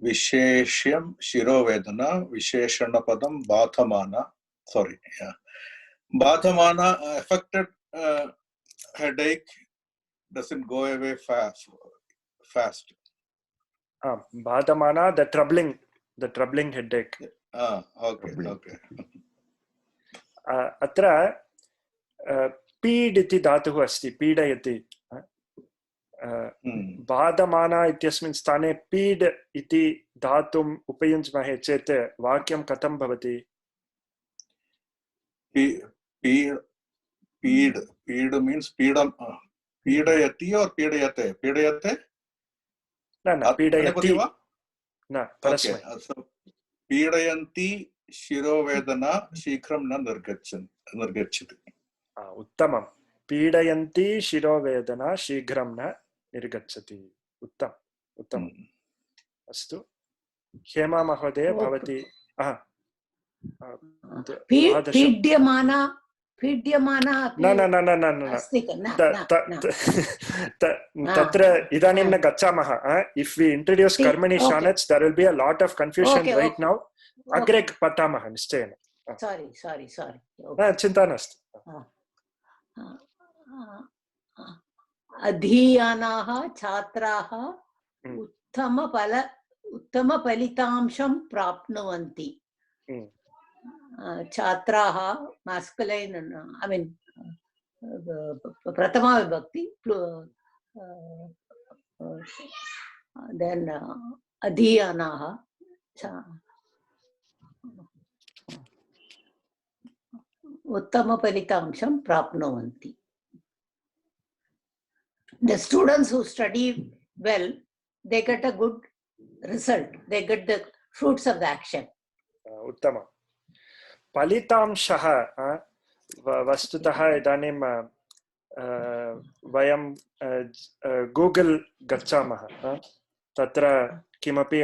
[SPEAKER 10] विशेष्यं शिरोवेदना, विशेषणपदं बाधमाना, बाधमाना affected headache doesn't go away fast.
[SPEAKER 1] Badhamana, the troubling headache.
[SPEAKER 10] Okay.
[SPEAKER 1] Atra पीड इति धातुः अस्ति, पीडयति। बाधमाना इत्यस्मिन् स्थाने पीड इति धातुम् उपयुञ्ज्महे चेत् वाक्यं कथं भवति?
[SPEAKER 10] पीड means पीडयति or पीडयते? पीडयते?
[SPEAKER 1] न पीडयति न परस्मै।
[SPEAKER 10] पीडयन्ति शिरोवेदना शीघ्रं न निर्गच्छति।
[SPEAKER 1] उत्तमं। पीडयन्ति शिरोवेदना शीघ्रं न निर्गच्छति। उत्तमम्। अस्तु, हेमा महोदय भवती
[SPEAKER 13] पीड्यमाना पीड्यमानः अपि
[SPEAKER 1] न न न न न न
[SPEAKER 13] अस्ति
[SPEAKER 1] तत्र इदानीं न गच्छामः. If we introduce कर्मणि शानच्, there will be a lot of confusion right now. अग्रे पठामः निश्चयेन.
[SPEAKER 13] Sorry.
[SPEAKER 1] चिन्ता नास्ति.
[SPEAKER 13] अधीयानाः छात्राः उत्तमफलितांशं प्राप्नुवन्ति. छात्राः masculine, I mean prathama vibhakti, then adhiyanaha uttama phalitamsham prapnuvanti. The students who study well, they get a good result. They get the fruits of the action.
[SPEAKER 1] उत्तमम्. फलितांशः वस्तुतः इदानीं वयं गूगल् गच्छामः, तत्र किमपि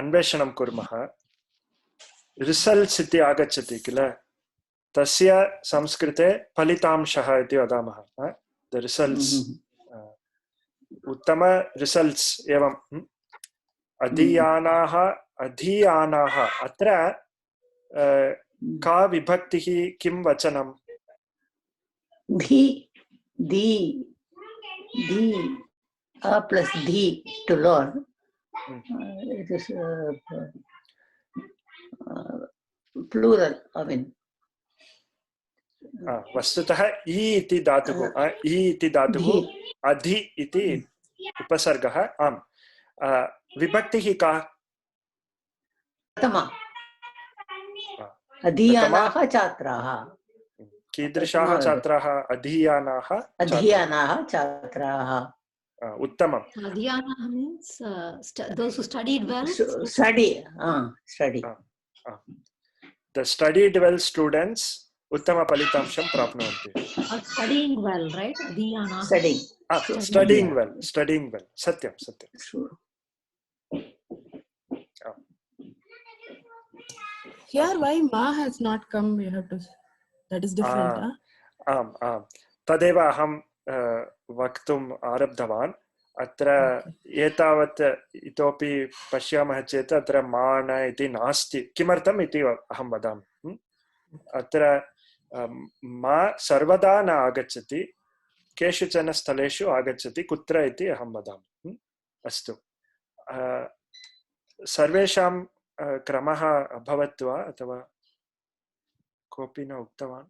[SPEAKER 1] अन्वेषणं कुर्मः, रिसल्ट्स् इति आगच्छति किल, तस्य संस्कृते फलितांशः इति वदामः. द रिसल्ट्स्, उत्तम रिसल्ट्स्. एवं अधीयानाः अत्र का विभक्तिः, किं वचनं?
[SPEAKER 13] धी plus धी to learn. It is plural, I mean.
[SPEAKER 1] वस्तुतः इति धातुः, अधि इति उपसर्गः. आम्. विभक्तिः का?
[SPEAKER 13] प्रथमा. अधीयानाः छात्राः.
[SPEAKER 1] कीदृशाः छात्राः? अधीयानाः
[SPEAKER 13] छात्राः.
[SPEAKER 1] उत्तमम्.
[SPEAKER 3] Adhyanaah means those who studied well.
[SPEAKER 13] Study.
[SPEAKER 1] The studied well students उत्तम फलितांशं प्राप्नुवन्ति.
[SPEAKER 3] Studying well, right? Adhyanaah.
[SPEAKER 1] Studying well. सत्यं.
[SPEAKER 9] Here, why ma has not come? We have to. That is different.
[SPEAKER 1] आम्. तदेव अहं वक्तुम् आरब्धवान्. अत्र एतावत् इतोपि पश्यामः चेत् अत्र मान इति नास्ति. किमर्थम् इति अहं वदामि. अत्र मा सर्वदा न आगच्छति, केषुचन स्थलेषु आगच्छति. कुत्र इति अहं वदामि. अस्तु. सर्वेषां क्रमः अभवत् वा, अथवा कोऽपि न उक्तवान्?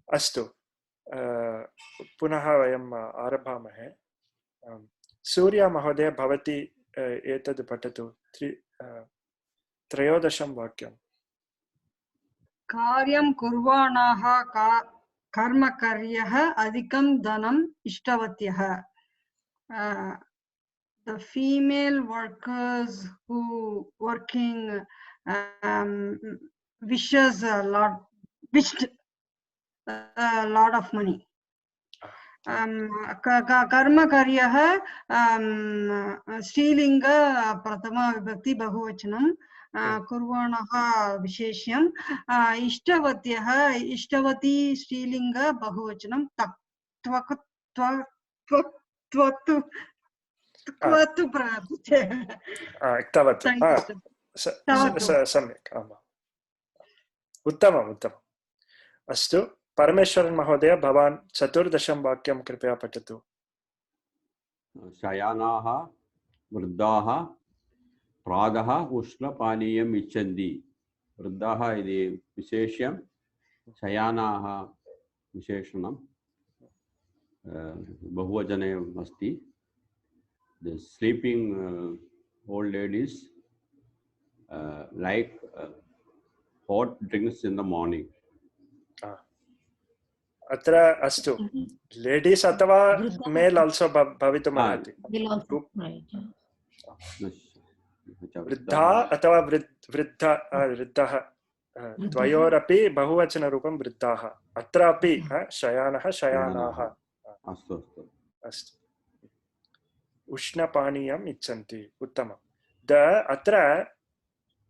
[SPEAKER 1] अस्तु, पुनः वयम् आरभामहे. सूर्या महोदय, भवती एतद् पठतु. 13 वाक्यम्.
[SPEAKER 5] कार्यं कुर्वाणाः कर्मकर्यः अधिकं धनम् इष्टवत्यः. The female workers who working wished a lot of money. कर्मकर्यः स्त्रीलिङ्ग प्रथमा विभक्ति बहुवचनं, कुर्वाणः विशेष्यम्, इष्टवत्यः इष्टवती स्त्रीलिङ्ग बहुवचनं,
[SPEAKER 1] सम्यक्. उत्तमम्. अस्तु, परमेश्वरन् महोदय, भवान् 14 वाक्यं कृपया पठतु.
[SPEAKER 4] शयानाः वृद्धाः प्रातः उष्णपानीयम् इच्छन्ति. वृद्धाः इति विशेष्यं, शयानाः विशेषणं, बहुवचने अस्ति. The sleeping old ladies like hot drinks in the morning.
[SPEAKER 1] अत्र अस्तु, लेडीस् अथवा मेल् आल्सो भवितुम् अर्हति. वृद्धा अथवा वृद्धः द्वयोरपि बहुवचनरूपं वृद्धाः. अत्रापि शयानः शयानाः.
[SPEAKER 4] अस्तु.
[SPEAKER 1] उष्णपानीयम् इच्छन्ति. उत्तमम्. अत्र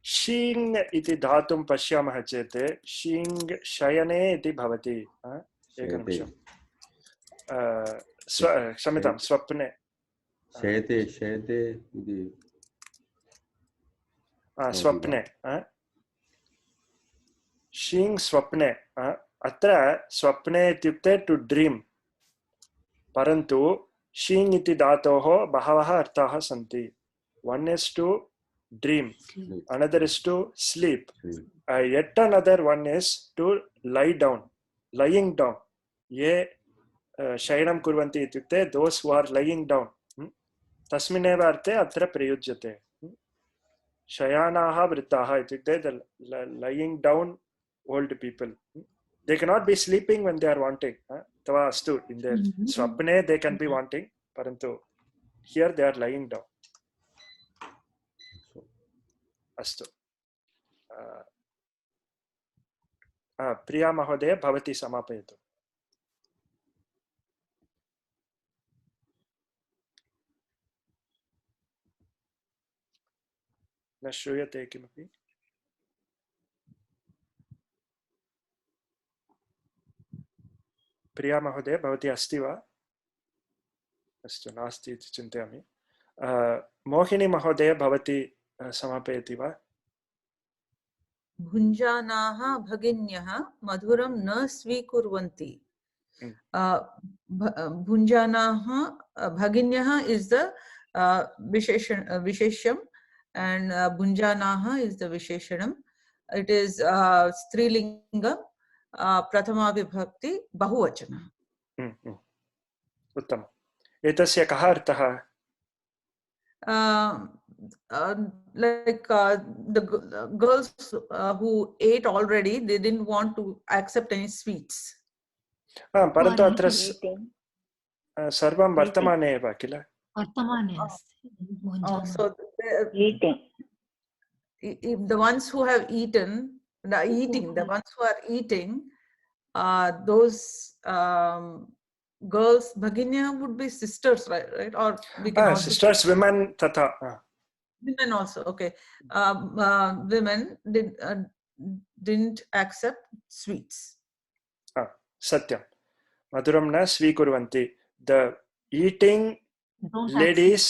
[SPEAKER 1] शीङ् इति धातुं पश्यामः चेत् शीङ् शयने इति भवति एकनिमिषं क्षम्यतां स्वप्ने
[SPEAKER 4] शेते शेते इति
[SPEAKER 1] स्वप्ने शीङ् स्वप्ने अत्र स्वप्ने इत्युक्ते टु ड्रीम् परन्तु शीङ् इति धातोः बहवः अर्थाः सन्ति one is to dream another is to sleep yet another one is to lie down lying down ye shayanam kurvanti ityukte those who are lying down tasmineva arte atra prayujyate shayanaha vrittaha ityukte the lying down old people they cannot be sleeping when they are wanting tava astu in their swapne they can be wanting parantu here they are lying down अस्तु प्रिया महोदय भवती समापयतु न श्रूयते किमपि प्रिया महोदय भवती अस्ति वा अस्तु नास्ति इति चिन्तयामि मोहिनी महोदय भवती समापयति वा
[SPEAKER 6] भुञ्जानाः भगिन्यः मधुरं न स्वीकुर्वन्ति भुञ्जानाः भगिन्यः is the vishesham and भुञ्जानाः is the visheshanam it is स्त्रीलिङ्गं प्रथमा विभक्ति बहुवचनः
[SPEAKER 1] उत्तमम् एतस्य कः अर्थः
[SPEAKER 6] like the girls who ate already they didn't want to accept any sweets
[SPEAKER 1] परन्तु अत्र सर्वं वर्तमाने एव किल
[SPEAKER 3] वर्तमाने
[SPEAKER 6] so eating if the ones who have eaten the ones who are eating those girls bhaginya would be sisters right or we can also
[SPEAKER 1] sisters women tata
[SPEAKER 6] women also okay women didn't accept sweets
[SPEAKER 1] satyam maduram na svikurvanti the eating ladies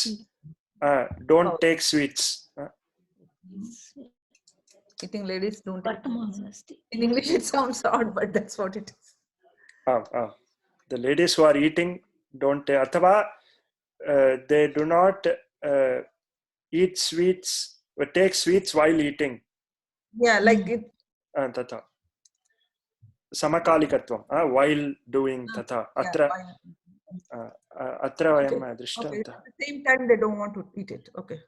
[SPEAKER 1] don't take sweets
[SPEAKER 6] eating ladies don't in English it sounds odd but that's what it is
[SPEAKER 1] the ladies who are eating don't athava they do not eat sweets or take sweets while eating
[SPEAKER 6] yeah like it
[SPEAKER 1] tata samakalikatvam while doing tata atra vayam drishtantah
[SPEAKER 6] at the same time they don't want to eat it okay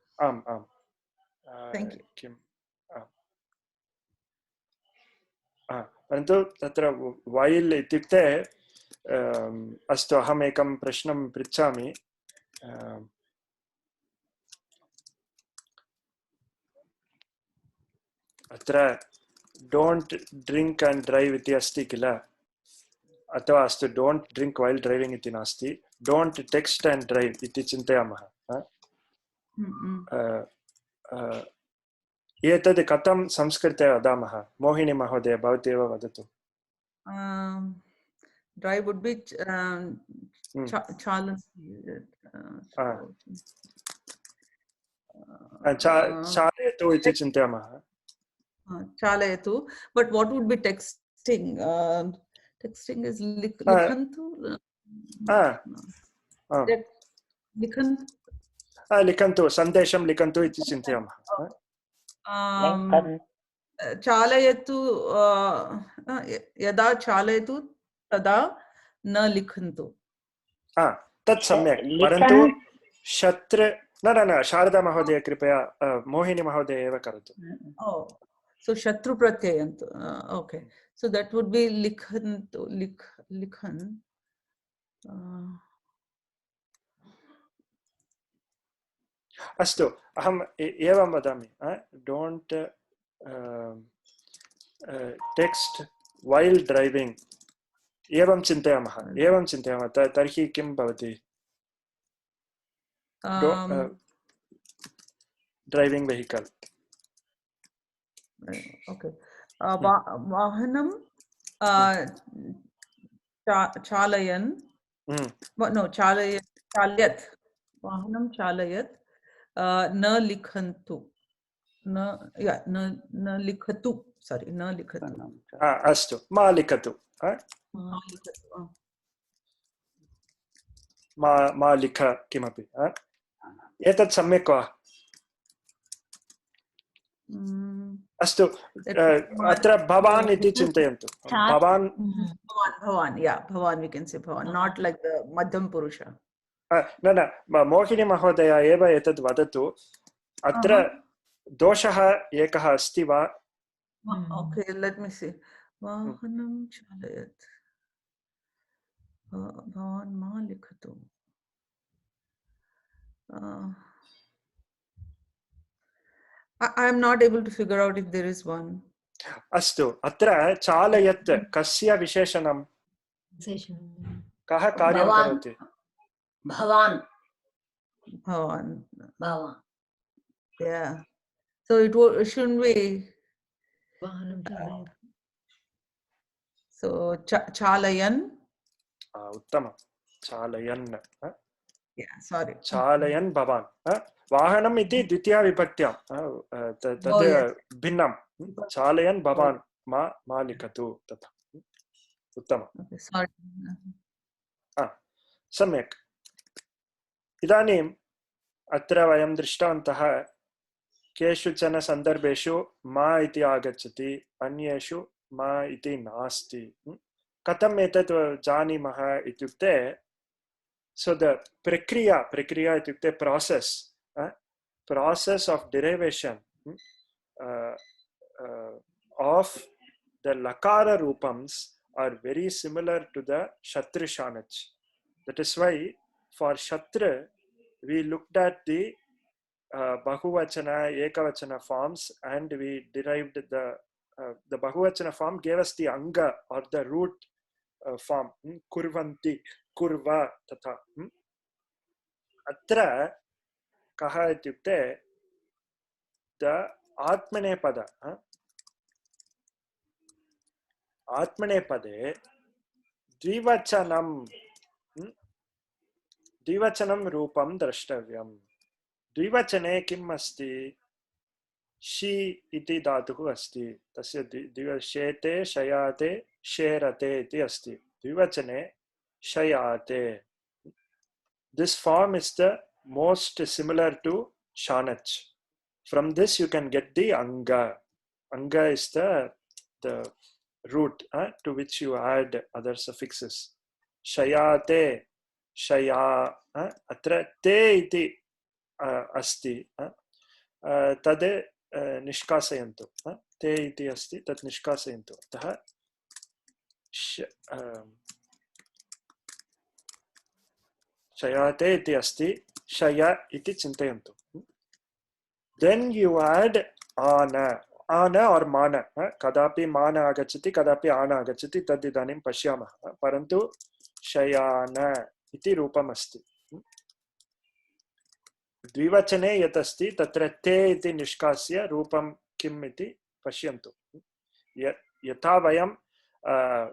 [SPEAKER 6] thank you
[SPEAKER 1] kim परन्तु तत्र while इत्युक्ते अस्तु अहम् एकं प्रश्नं पृच्छामि अत्र डोंट ड्रिंक एंड ड्राइव इति अस्ति किल अथवा अस्तु डोंट ड्रिंक while ड्राइविंग इति नास्ति डोंट टेक्स्ट एंड ड्राइव इति चिन्तयामः एतद् कथं संस्कृते वदामः मोहिनी महोदय भवती एव वदतु
[SPEAKER 6] ड्राइव would be
[SPEAKER 1] चालयतु इति चिन्तयामः
[SPEAKER 6] chalayatu but what would be texting texting is likhantu
[SPEAKER 1] लिखन्तु सन्देशं लिखन्तु इति चिन्तयामः
[SPEAKER 6] chalayatu यदा चालयतु तदा न लिखन्तु
[SPEAKER 1] तत् सम्यक् परन्तु शत्र न शारदा महोदय कृपया मोहिनी महोदय एव करोतु
[SPEAKER 6] so shatru pratyayant okay so that would be likhantu likhan
[SPEAKER 1] अस्तु अहम् एवं वदामि डोंट टेक्स्ट while ड्राइविंग एवं चिन्तयामः तर्हि किं भवति driving vehicle
[SPEAKER 6] Okay. Vahanam chalayan. No, chalyat. Vahanam chalayat. Na likhantu. Na likhatu. Sorry, na likhatu.
[SPEAKER 1] अस्तु मा लिखतु मा लिख किमपि एतत् सम्यक् वा अस्तु अत्र भवान् इति चिन्तयन्तु भवान्
[SPEAKER 6] भवान् we can say bhavan not like the madhyam purusha
[SPEAKER 1] न न मोहिनी महोदय एव एतत् वदतु अत्र दोषः एकः अस्ति वा
[SPEAKER 6] okay let me see vahanam chalayat bhavan ma likhatu I am not able to figure out if there is one
[SPEAKER 1] अस्तु अत्र चालयत् कस्य विशेषणं कः कार्यं करोति
[SPEAKER 13] भवान्
[SPEAKER 6] yeah so it shouldn't be so chalayan
[SPEAKER 1] उत्तमं चालयन्
[SPEAKER 6] yeah sorry
[SPEAKER 1] चालयन् भवान् वाहनम् इति द्वितीया विभक्त्यां तद् भिन्नं चालयन् भवान् मा लिखतु तथा उत्तमं सम्यक् इदानीम् अत्र वयं दृष्टवन्तः केषुचन सन्दर्भेषु मा इति आगच्छति अन्येषु मा इति नास्ति कथम् एतत् जानीमः इत्युक्ते so the prakriya itukte process of derivation of the lakara rupams are very similar to the shatru shanach. That is why for shatra we looked at the bahuvachana ekavachana forms and we derived the bahuvachana form gave us the anga or the root form kurvanti kurva तथा अत्र कः इत्युक्ते द आत्मनेपदे द्विवचनं रूपं द्रष्टव्यं द्विवचने किम् अस्ति शी इति धातुः अस्ति तस्य शेते शयाते शेरते इति अस्ति द्विवचने shayate. This form is the most similar to shanach. From this you can get the anga. Anga is the root to which you add other suffixes. Shayate, shaya, atra te iti asti. Tade nishkasayantu. Te iti asti, tat nishkasayantu. Ataha shayate iti asti, shaya iti chintayantu. Then you add ana. Ana or mana. Kadapi mana agachati, kadapi ana agachati, tad idanim pashyamah. Parantu shayana iti rupam asti. Dvivachane yat asti, tatra te iti nishkasya rupam kim iti pashyantu. Yatha vayam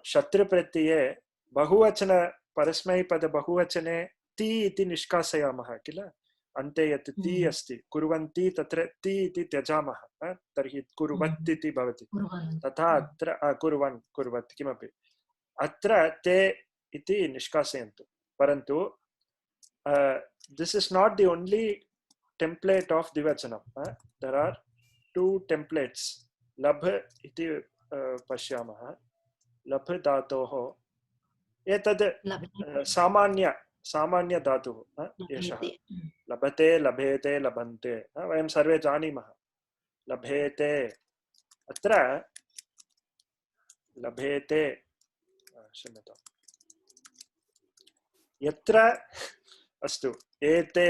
[SPEAKER 1] shatru pratyaye bahuvachana parasmaipada bahuvachane ti iti nishkasayamah kila. Ante yat ti asti. Kurvanti tatra ti iti tyajamah. Tarhi kurvatti iti bhavati. Tatha atra kurvat kimapi. Atra te iti nishkasayantu. Parantu this is not the only template of Dvivachanam. There are two templates. Labh iti pashyamah. Labh dhatoho. Etad सामान्य धातुः एषः लभते लभेते लभन्ते वयं सर्वे जानीमः लभेते अत्र लभेते क्षम्यतां यत्र अस्तु एते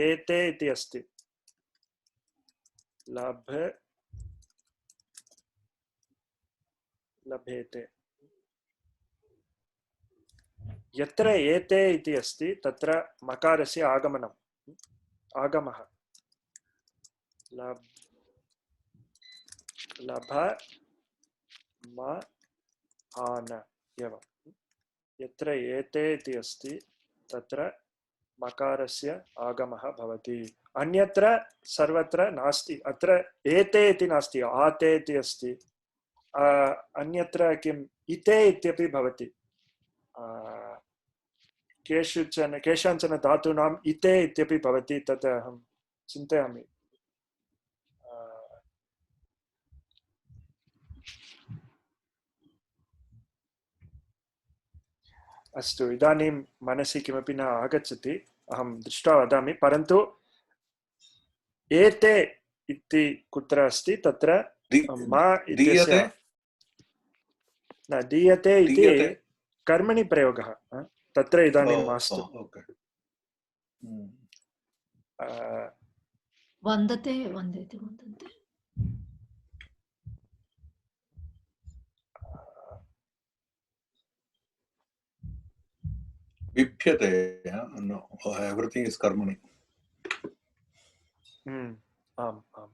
[SPEAKER 1] एते इति अस्ति लभेते यत्र एते इति अस्ति तत्र मकारस्य आगमः लभ म आन एवं यत्र एते इति अस्ति तत्र मकारस्य आगमः भवति अन्यत्र सर्वत्र नास्ति अत्र एते इति नास्ति आते इति अस्ति अन्यत्र किम् इते इत्यपि भवति केषाञ्चन धातूनाम् इते इत्यपि भवति तत् अहं चिन्तयामि अस्तु इदानीं मनसि किमपि न आगच्छति अहं दृष्ट्वा वदामि परन्तु एते इति कुत्र अस्ति तत्र मा इत्यस्य न दीयते इति कर्मणि प्रयोगः तत्र इदानीं मास्तु
[SPEAKER 3] वन्दते वन्देति वन्दन्ते
[SPEAKER 10] विप्यते no everything is कर्मणि
[SPEAKER 1] आम् आम्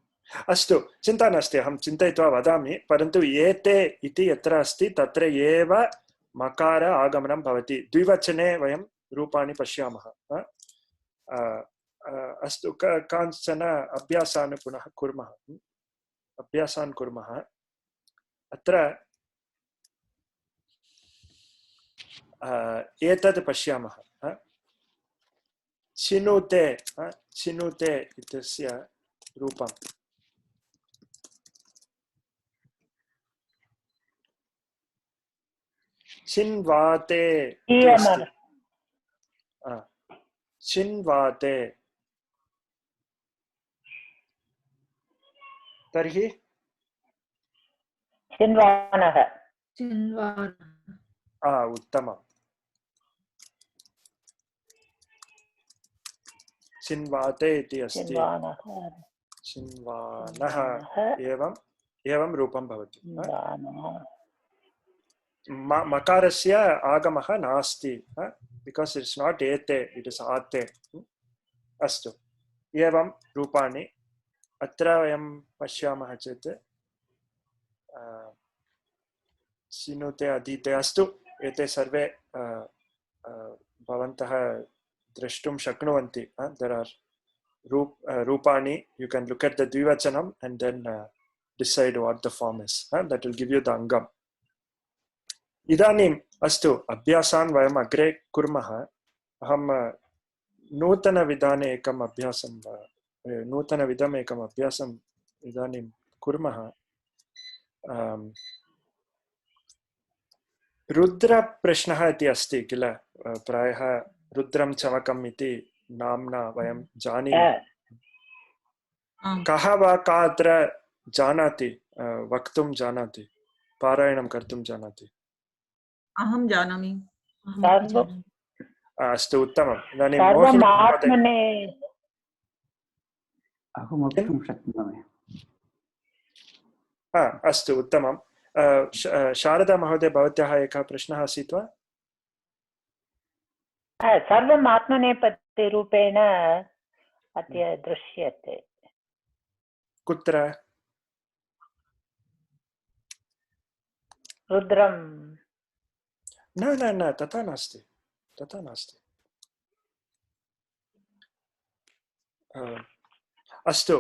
[SPEAKER 1] अस्तु चिन्ता नास्ति अहं चिन्तयित्वा वदामि परन्तु एते इति यत्र अस्ति तत्र एव मकार आगमनं भवति द्विवचने वयं रूपाणि पश्यामः अस्तु कांश्चन अभ्यासान् पुनः कुर्मः अभ्यासान् कुर्मः अत्र एतत् पश्यामः चिनुते चिनुते इत्यस्य रूपम् चिन्वाते चिन्वाते तर्हि
[SPEAKER 12] चिन्वानः
[SPEAKER 1] उत्तमम् चिन्वाते इति अस्ति चिन्वानः एवं रूपं भवति मकारस्य आगमः नास्ति बिकास् इट्स् नाट् एते इट् इस् आते अस्तु एवं रूपाणि अत्र वयं पश्यामः चेत् चिनुते अधीते अस्तु एते सर्वे भवन्तः द्रष्टुं शक्नुवन्ति देर् आर् रूपाणि you can look at the द्विवचनम् and then decide what the form is that will give you the अङ्गम् इदानीम् अस्तु अभ्यासान् वयम् अग्रे कुर्मः अहं नूतनविधाने एकम् अभ्यासम् इदानीं कुर्मः रुद्रप्रश्नः इति अस्ति किल प्रायः रुद्रं चमकम् इति नाम्ना वयं जानीमः कः वा का अत्र जानाति वक्तुं जानाति पारायणं कर्तुं जानाति
[SPEAKER 6] अहं जानामि
[SPEAKER 1] अस्तु उत्तमम् इदानीं
[SPEAKER 14] अहं वक्तुं शक्नोमि
[SPEAKER 1] अस्तु उत्तमं शारदा महोदय भवत्याः एकः प्रश्नः आसीत् वा
[SPEAKER 12] सर्वम् आत्मनेपथ्यरूपेण अद्य दृश्यते
[SPEAKER 1] कुत्र
[SPEAKER 12] रुद्रं
[SPEAKER 1] न न न तथा नास्ति अस्तु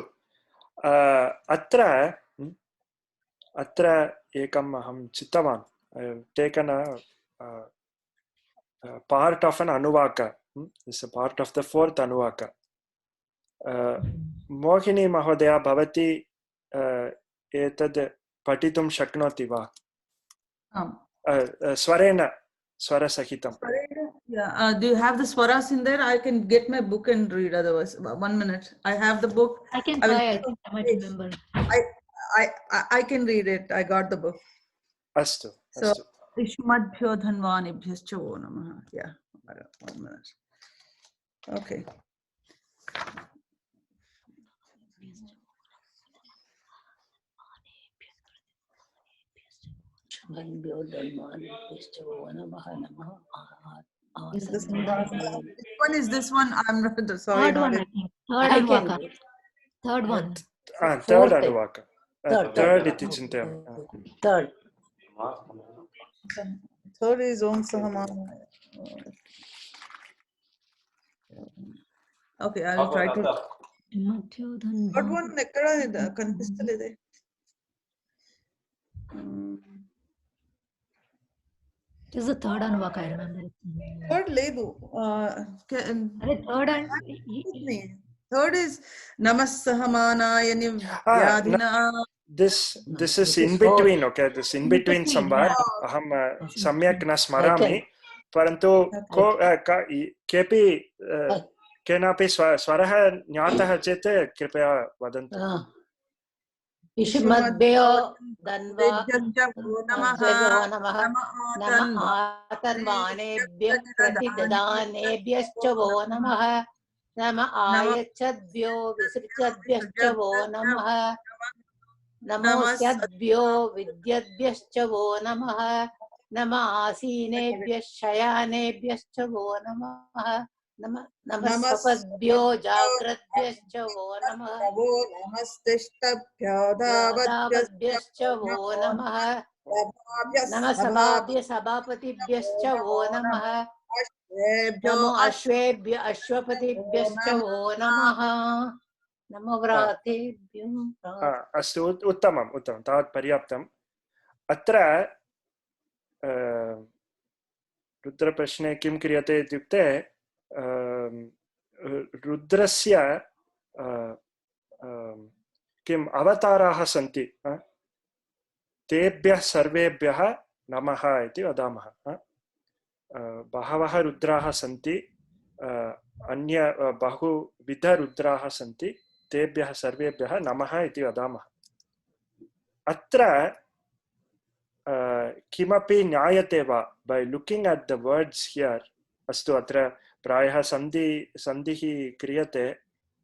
[SPEAKER 1] अत्र एकम् अहं चितवान् taken part of an anuvaka is a part of the fourth anuvaka मोहिनी महोदया भवती एतद् पठितुं शक्नोति वा स्वरेण स्वरसहितं
[SPEAKER 6] do you have the swaras in there? I can get my book and read. Otherwise, 1 minute. I have the book.
[SPEAKER 3] I can try. I might remember.
[SPEAKER 6] I can read it. I got the book.
[SPEAKER 1] Astu.
[SPEAKER 6] So, Ishmadbhyo dhanvanibhyascha vo namaha. Yeah, 1 minute. Okay. This one is this one. I'm not sorry.
[SPEAKER 3] Third one, I think. Third one.
[SPEAKER 1] Third anuvaka. third इति चिन्तयामि.
[SPEAKER 6] Third is Om Sahamana. Okay, I will try to. Third one ekkada kanpistulede.
[SPEAKER 3] It is the third anuvaka, I remember.
[SPEAKER 6] Third ledu.
[SPEAKER 3] Third and
[SPEAKER 6] third is Namasahamanaya Nivyadina.
[SPEAKER 1] This is in between, okay? This in between samvad. Aham samyak na smarami. Parantu kepi kenapi swarah jnatah chete kripaya vadantu.
[SPEAKER 13] Ishmadbhyo danva namaha tanvanebhyo pratidadaanebhyascha vo namaha nama ayachadbhyo visrichadbhyascha vo namaha namosyadbhyo vidyadbhyascha vo namaha nama asinebhyo shayanebhyascha vo namaha namaspapabhyo jagratbhyascha vo namaha
[SPEAKER 6] Namastistabhyo
[SPEAKER 13] davadbhyascha vo namaha namasabhabhyo sabhapatibhyascha vo namaha namo ashwebhyo ashwapatibhyascha vo namaha namo vratebhyo.
[SPEAKER 1] अस्तु उत्तमम् उत्तमं तावत् पर्याप्तम्. अत्र रुद्रप्रश्ने किं क्रियते इत्युक्ते रुद्रस्य किम् अवताराः सन्ति, तेभ्यः सर्वेभ्यः नमः इति वदामः. बहवः रुद्राः सन्ति, अन्य बहुविध रुद्राः सन्ति, तेभ्यः सर्वेभ्यः नमः इति वदामः. अत्र किमपि ज्ञायते वा by looking at the words here? अस्तु अत्र प्रायः सन्धिः क्रियते,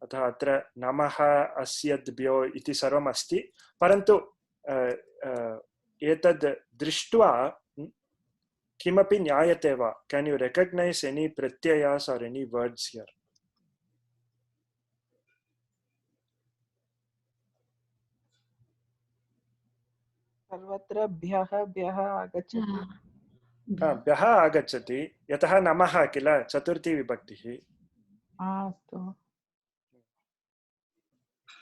[SPEAKER 1] अतः अत्र नमः अस्यद्भ्यो इति सर्वम् अस्ति, परन्तु एतद् दृष्ट्वा किमपि ज्ञायते वा? Can you recognize any pratyayas or any words here?
[SPEAKER 9] सर्वत्र भ्यः भ्यः आगच्छति.
[SPEAKER 1] भ्यः आगच्छति, यतः नमः किल चतुर्थी विभक्तिः.
[SPEAKER 9] अस्तु.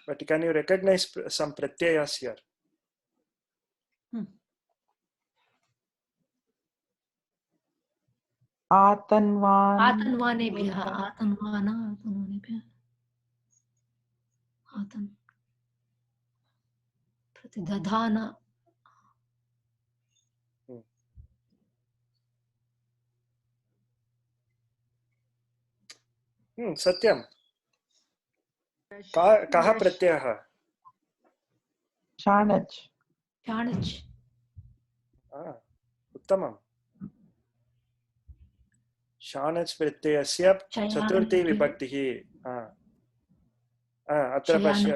[SPEAKER 1] But can you recognize some pratyayas here?
[SPEAKER 3] आतन्वानेभ्यः प्रतिदधान.
[SPEAKER 1] सत्यं. कः प्रत्ययः?
[SPEAKER 9] शाणच्.
[SPEAKER 1] उत्तमम्. शाणच् प्रत्ययस्य चतुर्थी विभक्तिः. अत्र पश्य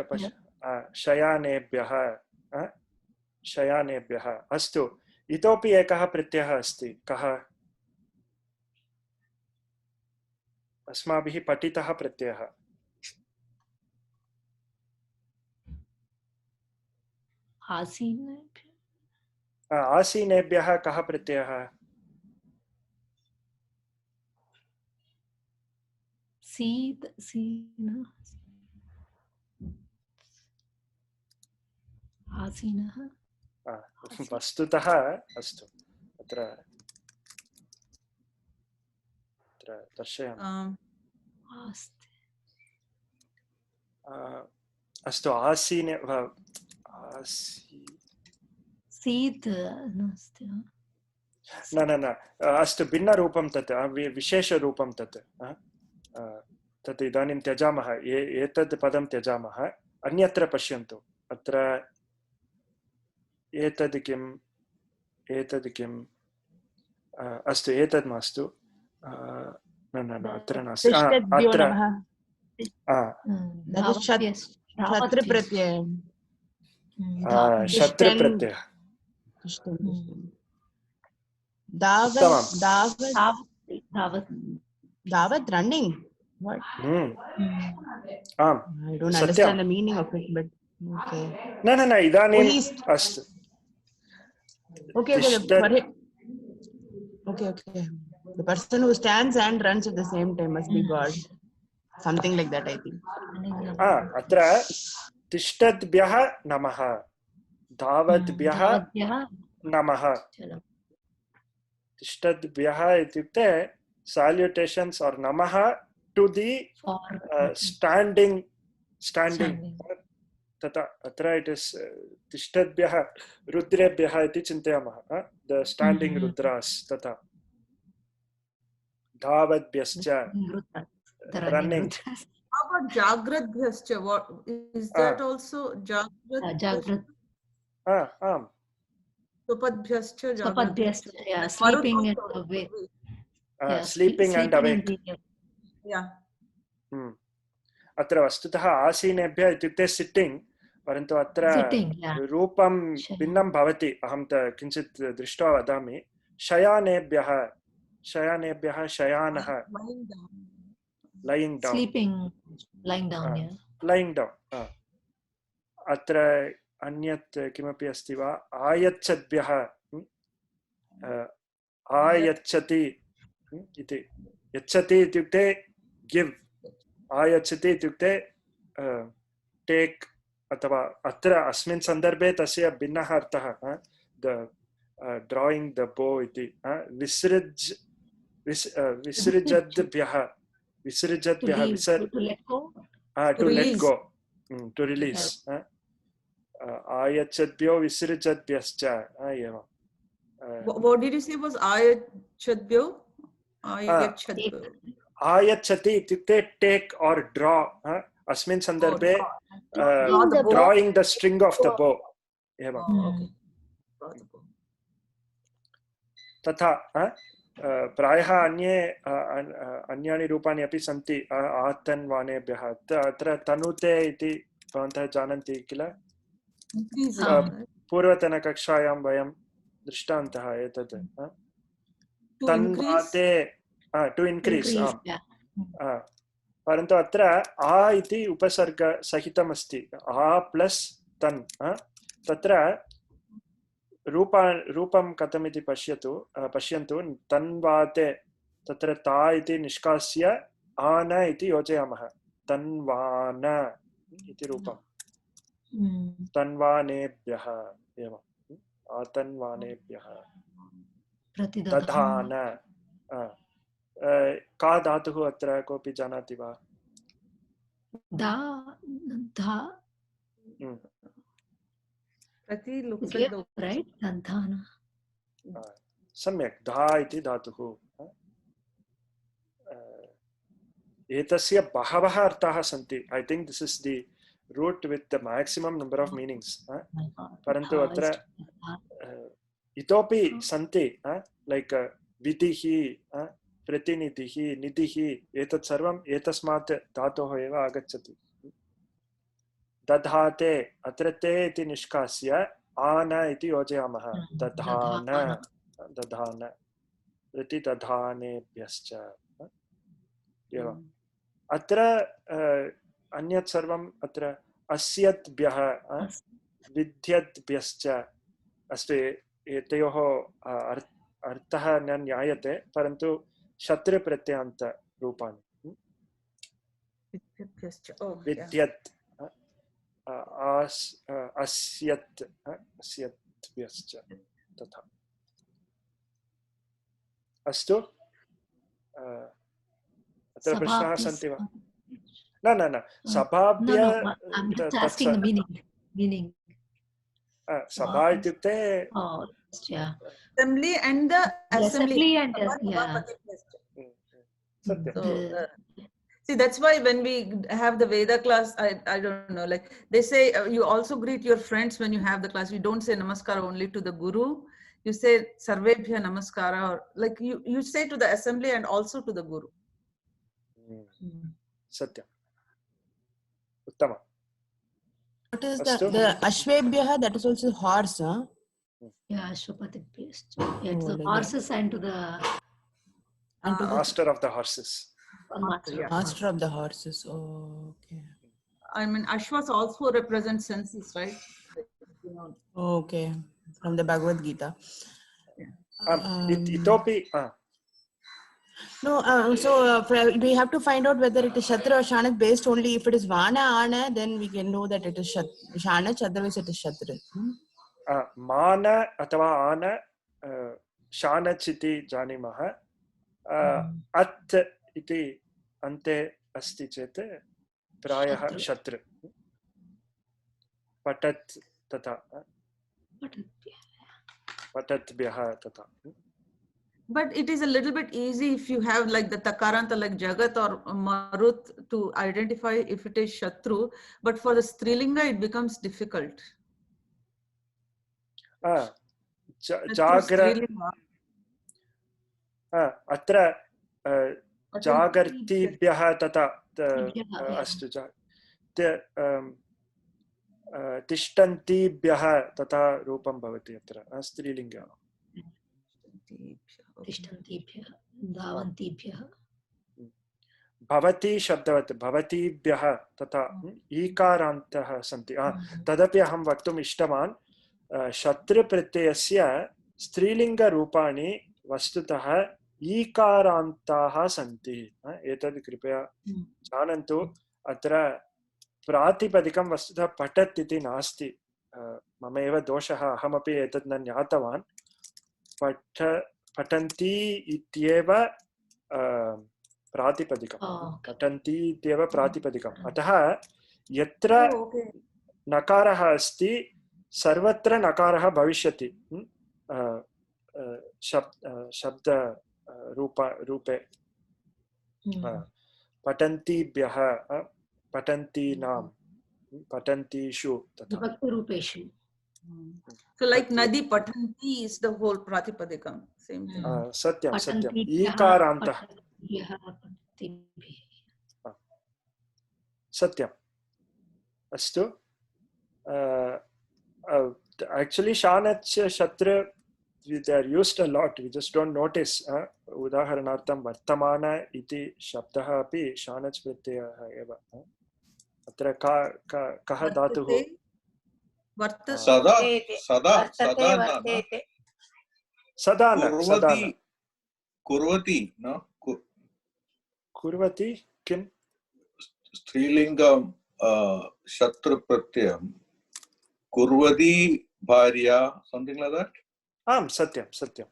[SPEAKER 1] शयानेभ्यः शयानेभ्यः. अस्तु, इतोपि एकः प्रत्ययः अस्ति. कः? अस्माभिः पठितः प्रत्ययः. आसीनेभ्यः कः प्रत्ययः? वस्तुतः अस्तु, अत्र दर्शयामि. अस्तु, आसीने न न न अस्तु, भिन्नरूपं तत्, विशेषरूपं तत्. तत् इदानीं त्यजामः, एतद् पदं त्यजामः, अन्यत्र पश्यन्तु. अत्र एतद् किम्, एतद् किम्? अस्तु, एतद् मास्तु. न न न अत्र नास्ति. अत्र शत्रुप्रत्ययः.
[SPEAKER 11] Davat running. What?
[SPEAKER 1] I
[SPEAKER 11] don't understand the meaning of it, but
[SPEAKER 9] Okay.
[SPEAKER 1] न इदानीं
[SPEAKER 9] Who is-
[SPEAKER 1] अस्तु
[SPEAKER 9] Okay, okay. The person who stands and runs at the same time must be God. Something like that, I think.
[SPEAKER 1] अत्र तिष्ठद्भ्यः नमः, धावद्भ्यः नमः। तिष्ठद्भ्यः इत्युक्ते salutations or namaha to the standing tata atra it is tishtadbhyah rudrebhyah iti chintayamah, the standing rudras tata dhavadyascha running.
[SPEAKER 6] How about jagradhyascha? What is that also?
[SPEAKER 3] Jagrat.
[SPEAKER 6] Swapadhyascha,
[SPEAKER 3] Swapadhyascha, yeah, sleeping and awake.
[SPEAKER 1] Sleeping and awake.
[SPEAKER 6] Yeah.
[SPEAKER 1] अत्र वस्तुतः आसीनेभ्यः इत्युक्ते सिट्टिङ्ग्, परन्तु अत्र रूपं भिन्नं भवति। अहं किञ्चित् दृष्ट्वा वदामि। शयानेभ्यः शयानः, lying down,
[SPEAKER 3] sleeping, lying down, yeah.
[SPEAKER 1] lying down. अत्र अन्यत् किमपि अस्ति वा? आयच्छद्भ्यः आयच्छति इति, यच्छति इत्युक्ते गिव्, आयच्छति इत्युक्ते टेक्, अथवा अत्र अस्मिन् सन्दर्भे तस्य भिन्नः अर्थः, द ड्रायिङ्ग् द बो इति। विसृजद्भ्यः to let go, to release. Ayachadbhyo visrijadbhyascha. एवं।
[SPEAKER 6] What did you say was ayachadbhyo?
[SPEAKER 1] Ayachati इत्युक्ते take or draw. अस्मिन् सन्दर्भे drawing the string of the bow. एवं। तथा प्रायः अन्यानि रूपाणि अपि सन्ति। आतन्वानेभ्यः, अत्र तनुते इति भवन्तः जानन्ति किल? पूर्वतनकक्षायां वयं दृष्टवन्तः एतत्। तन्वाते, टु इन्क्रीस्। परन्तु अत्र आ इति उपसर्गसहितमस्ति, आ प्लस् तन्। तत्र रूपं कथमिति पश्यन्तु। तन्वाते, तत्र ता इति निष्कास्य आन इति योजयामः। तन्वान इति रूपम्। तन्वानेभ्यः एवं। आतन्वानेभ्यः। दधान, का धातुः अत्र कोऽपि जानाति वा?
[SPEAKER 3] right? Dantana.
[SPEAKER 1] सम्यक्, धा इति धातुः। एतस्य बहवः अर्थाः सन्ति। I think this is the root with the maximum number of meanings. परन्तु अत्र इतोपि सन्ति, like विधिः, प्रतिनिधिः, निधिः, एतत् सर्वम् एतस्मात् धातोः एव आगच्छति। दधाते, अत्र ते इति निष्कास्य आन इति योजयामः। दधान, दधान, प्रतिदधानेभ्यश्च एवम्। अत्र अन्यत् सर्वम् अत्र अस्यद्भ्यः, विद्यद्भ्यश्च अस्ति। एतयोः अर्थः न ज्ञायते, परन्तु शत्रुप्रत्ययान्तरूपाणि। विद्यत्, अस्यत्, अस्यद्भ्यश्च तथा। अस्तु, अत्र प्रश्नाः सन्ति वा? न सभाभ्य, सभा इत्युक्ते
[SPEAKER 6] assembly and the assembly
[SPEAKER 3] and
[SPEAKER 6] see, that's why when we have the Veda class, I don't know, like they say you also greet your friends when you have the class. You don't say namaskara only to the guru. You say sarvebhya namaskara, or like you say to the assembly and also to the guru.
[SPEAKER 1] Satyam. Uttama.
[SPEAKER 9] What is the Ashvebhyaha? That is also horse, huh?
[SPEAKER 3] Yeah, Ashwapatibhyascha. Yeah, it's the horses and to the
[SPEAKER 1] master of the horses.
[SPEAKER 9] Master of the horses. Oh, okay.
[SPEAKER 6] I mean, Ashwas also represents senses, right?
[SPEAKER 11] Okay, from the Bhagavad Gita.
[SPEAKER 1] Itopi.
[SPEAKER 11] No, so we have to find out whether it is Shatra or Shana based only. If it is Vana, Ana, then we can know that it is Shana, otherwise it is Shatra.
[SPEAKER 1] Mana atava Ana Shanachiti Janimah At iti ante asti chete prayah Shatra. Patat tata. Patatbhyah tata.
[SPEAKER 6] But it is a little bit easy if you have like the Takaranta like Jagat or Marut to identify if it is Shatru. But for the Strilinga, it becomes difficult.
[SPEAKER 1] Jagra. Atra Jagartibhyah tata astu. Tishtantibhyah tata rupam bhavati atra Strilinga.
[SPEAKER 3] तिष्ठन्तिभ्यः धावन्तिभ्यः
[SPEAKER 1] भवति शब्दवत् भवतीभ्यः तथा ईकारान्तः सन्ति तदपि अहं वक्तुम् इष्टवान् शत्रुप्रत्ययस्य स्त्रीलिङ्गरूपाणि वस्तुतः ईकारान्ताः सन्ति एतद् कृपया जानन्तु अत्र प्रातिपदिकं वस्तुतः पठत् इति नास्ति मम एव दोषः अहमपि एतद् न ज्ञातवान् पठन्ति इत्येव प्रातिपदिकं पठन्ति इत्येव प्रातिपदिकम् अतः यत्र नकारः अस्ति सर्वत्र नकारः भविष्यति शब्द रूपे पठन्तिभ्यः पठन्तीनां पठन्तीषु तथा
[SPEAKER 3] रूपेषु.
[SPEAKER 6] So like Nadi Patanti is the whole Pratipadikam. Same thing.
[SPEAKER 1] Satyam, Satyam. Ikarantah. Satyam. Astu. Actually, Shanach, Shatra, they are used a lot. We just don't notice. Udaharanartham Vartamana iti Shabdaha api Shanach Pratyaya eva. Atra kaha dhatuhu. Sadana.
[SPEAKER 10] Kurvati, no?
[SPEAKER 1] Kurvati, kim?
[SPEAKER 10] Strilingam Shatra Pratyam. Kurvati Bharya, something like that?
[SPEAKER 1] Satyam, Satyam.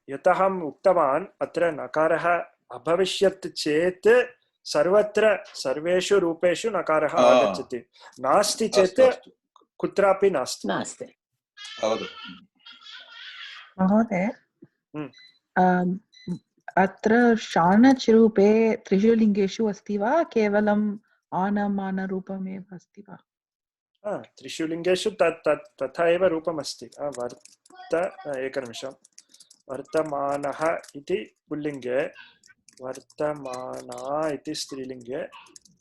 [SPEAKER 1] Yataham uktavan atra nakarah abhavishyat chet सर्वत्र सर्वेषु रूपेषु नकारः आगच्छति नास्ति चेत् कुत्रापि नास्ति
[SPEAKER 9] महोदय अत्र शानच् रूपे त्रिषु लिङ्गेषु अस्ति वा केवलम् आनमानरूपमेव अस्ति वा
[SPEAKER 1] त्रिषु लिङ्गेषु तथा एव रूपम् अस्ति एकनिमिषं वर्तमानः इति पुल्लिङ्गे वर्तमाना इति स्त्रीलिङ्गे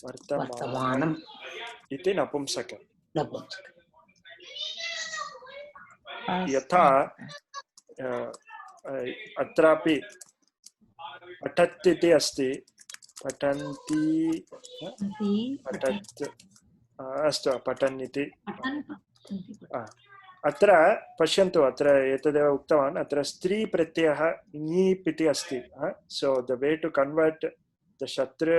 [SPEAKER 1] वर्तमानम् इति नपुंसके यथा अत्रापि पठत् इति अस्ति पठन्ति पठत् अस्तु पठन् इति अत्र पश्यन्तु अत्र एतदेव उक्तवान् अत्र स्त्री प्रत्ययः ङीप् इति अस्ति so the way to convert the shatra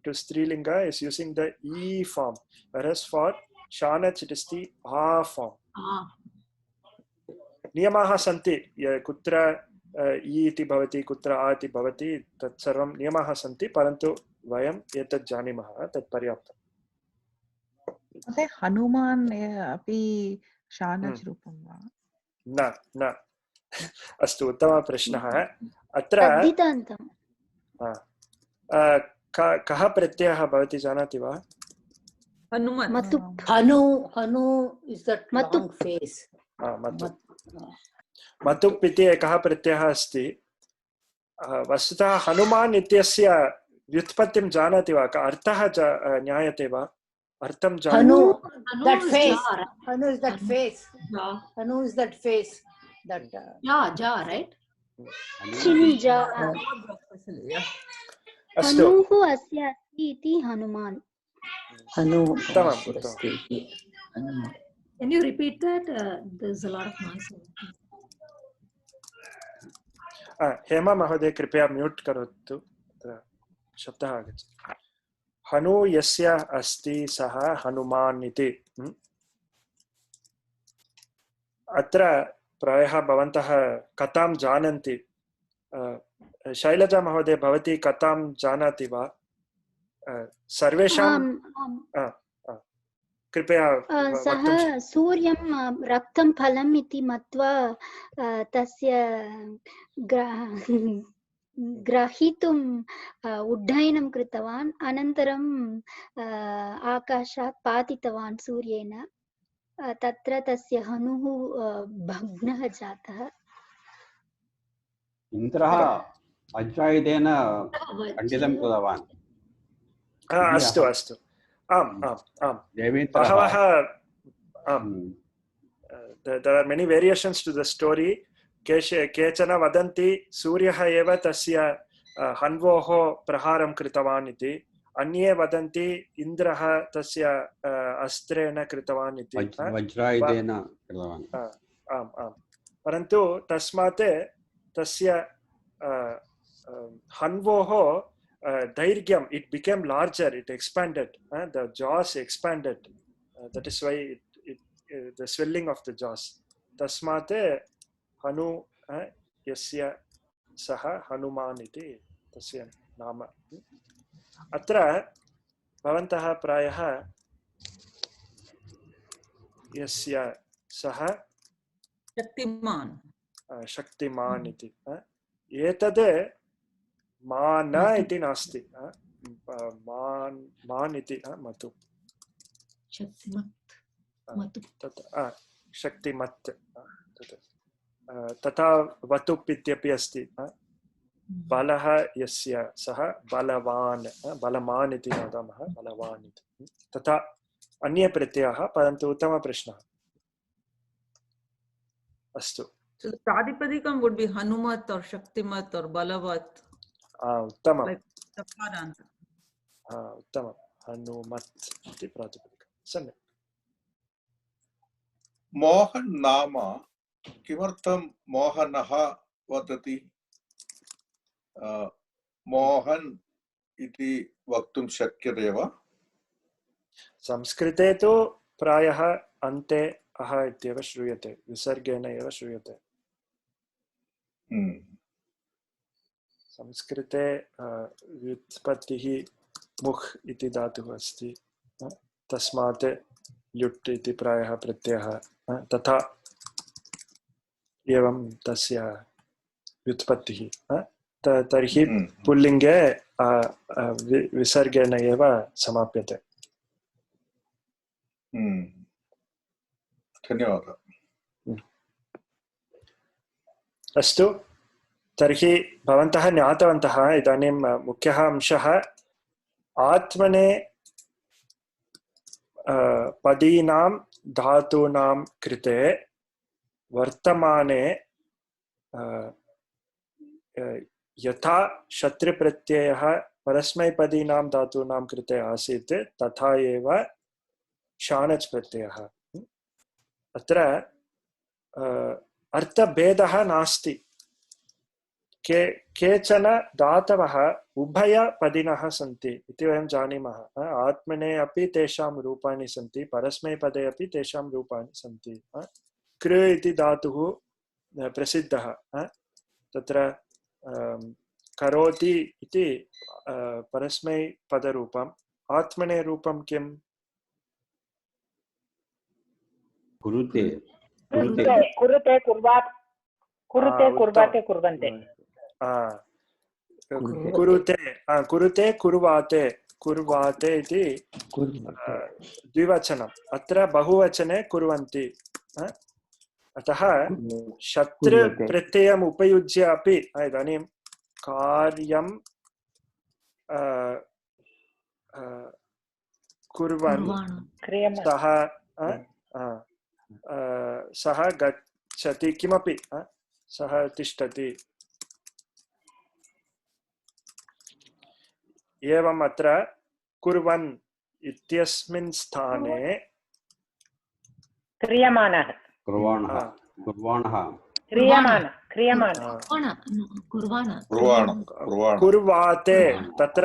[SPEAKER 1] to strilinga is using the e form whereas for shanach it is the a form नियमाः सन्ति कुत्र ई इति भवति कुत्र आ इति भवति तत् सर्वं नियमाः सन्ति परन्तु वयं एतत् जानीमः तत् पर्याप्तम्
[SPEAKER 9] अतः हनुमान् अपि शानच् रूपं वा
[SPEAKER 1] न अस्तु उत्तमः प्रश्नः अत्र कः प्रत्ययः भवति जानाति वा
[SPEAKER 13] हनु is that long face
[SPEAKER 1] मतुप् इति एकः प्रत्ययः अस्ति वस्तुतः हनुमान् इत्यस्य व्युत्पत्तिं जानाति वा अर्थः ज्ञायते वा अर्थं
[SPEAKER 13] Hanu that face Hanu is that face Hanu is that face that
[SPEAKER 3] ja right
[SPEAKER 8] Chinja
[SPEAKER 1] अस्तु
[SPEAKER 8] हनुः अस्य इति Hanuman
[SPEAKER 3] Can you repeat that? There's a lot of noise.
[SPEAKER 1] Hema महोदय कृपया म्यूट करोतु, शब्दः आगच्छति। हनु यस्य अस्ति सः हनुमान् इति। अत्र प्रायः भवन्तः कथां जानन्ति। शैलजा महोदय भवती कथां जानाति वा? सर्वेषां कृपया
[SPEAKER 8] सः सूर्यं रक्तं फलम् इति मत्वा तस्य ग्रहीतुम् उड्डयनं कृतवान्, अनन्तरं आकाशात् पातितवान् सूर्येण। तत्र तस्य हनुः भग्नः जातः।
[SPEAKER 14] इन्द्रः वज्रायुधेन खण्डितं कृतवान्।
[SPEAKER 1] अस्तु अस्तु, आम् आम् आम्, बहवः there are many variations to the story. केचन वदन्ति सूर्यः एव तस्य हन्वोः प्रहारं कृतवान् इति, अन्ये वदन्ति इन्द्रः तस्य अस्त्रेण कृतवान् इति,
[SPEAKER 14] वज्रायुधेन कृतवान्।
[SPEAKER 1] आम् आम्, परन्तु तस्मात् तस्य हन्वोः दैर्घ्यम्, it became larger, it expanded, the jaws expanded, that is why the swelling of the jaws. तस्मात् हनु यस्य सः हनुमान् इति तस्य नाम। अत्र भवन्तः प्रायः यस्य सः शक्तिमान् इति, एतद् मान इति नास्ति, मान् इति मतु, शक्तिमत् तथा वतुप् इत्यपि अस्ति। बलः यस्य सः बलवान्, बलवान् इति वदामः, बलवान् इति, तथा अन्ये प्रत्ययाः, परन्तु उत्तमप्रश्नः। अस्तु,
[SPEAKER 6] So the Pradipadikam would be Hanumat or Shaktimat or Balavat.
[SPEAKER 1] उत्तमम्,
[SPEAKER 6] Like the Padanta.
[SPEAKER 1] उत्तमम्, हनुमत् इति प्रातिपदिकं। सम्यक्।
[SPEAKER 10] मोहन नाम किमर्थं मोहनः वदति? मोहन इति वक्तुं शक्यते वा?
[SPEAKER 1] संस्कृते तु प्रायः अन्ते अह इत्येव श्रूयते, विसर्गेण एव श्रूयते। संस्कृते व्युत्पत्तिः मुह् इति धातुः अस्ति, तस्मात् ल्युट् इति प्रायः प्रत्ययः, तथा एवं तस्य व्युत्पत्तिः। तर्हि पुल्लिङ्गे विसर्गेण एव समाप्यते।
[SPEAKER 10] धन्यवादः।
[SPEAKER 1] अस्तु, तर्हि भवन्तः ज्ञातवन्तः इदानीं मुख्यः अंशः आत्मने पदीनां धातूनां कृते वर्तमाने यथा शत्रुप्रत्ययः परस्मैपदीनां धातूनां कृते आसीत् तथा एव शानच् प्रत्ययः। अत्र अर्थभेदः नास्ति। केचन धातवः उभयपदिनः सन्ति इति वयं जानीमः। आत्मने अपि तेषां रूपाणि सन्ति, परस्मैपदे अपि तेषां रूपाणि सन्ति। कृ इति धातुः प्रसिद्धः, तत्र करोति इति परस्मैपदरूपम्। आत्मने रूपं किम्?
[SPEAKER 14] कुरुते
[SPEAKER 12] कुरुते कुर्वात्, कुरुते कुर्वाते कुर्वन्ते,
[SPEAKER 1] कुरुते कुरुते कुर्वाते कुर्वाते इति द्विवचनम्। अत्र बहुवचने कुर्वन्ति। अतः शत्रु प्रत्ययम् उपयुज्य अपि इदानीं कार्यं कुर्वन् सः गच्छति, किमपि सः तिष्ठति, एवम् अत्र कुर्वन् इत्यस्मिन् स्थाने
[SPEAKER 12] क्रियमाणः
[SPEAKER 14] कुर्वाणः कुर्वाणः
[SPEAKER 1] कुर्वाते तत्र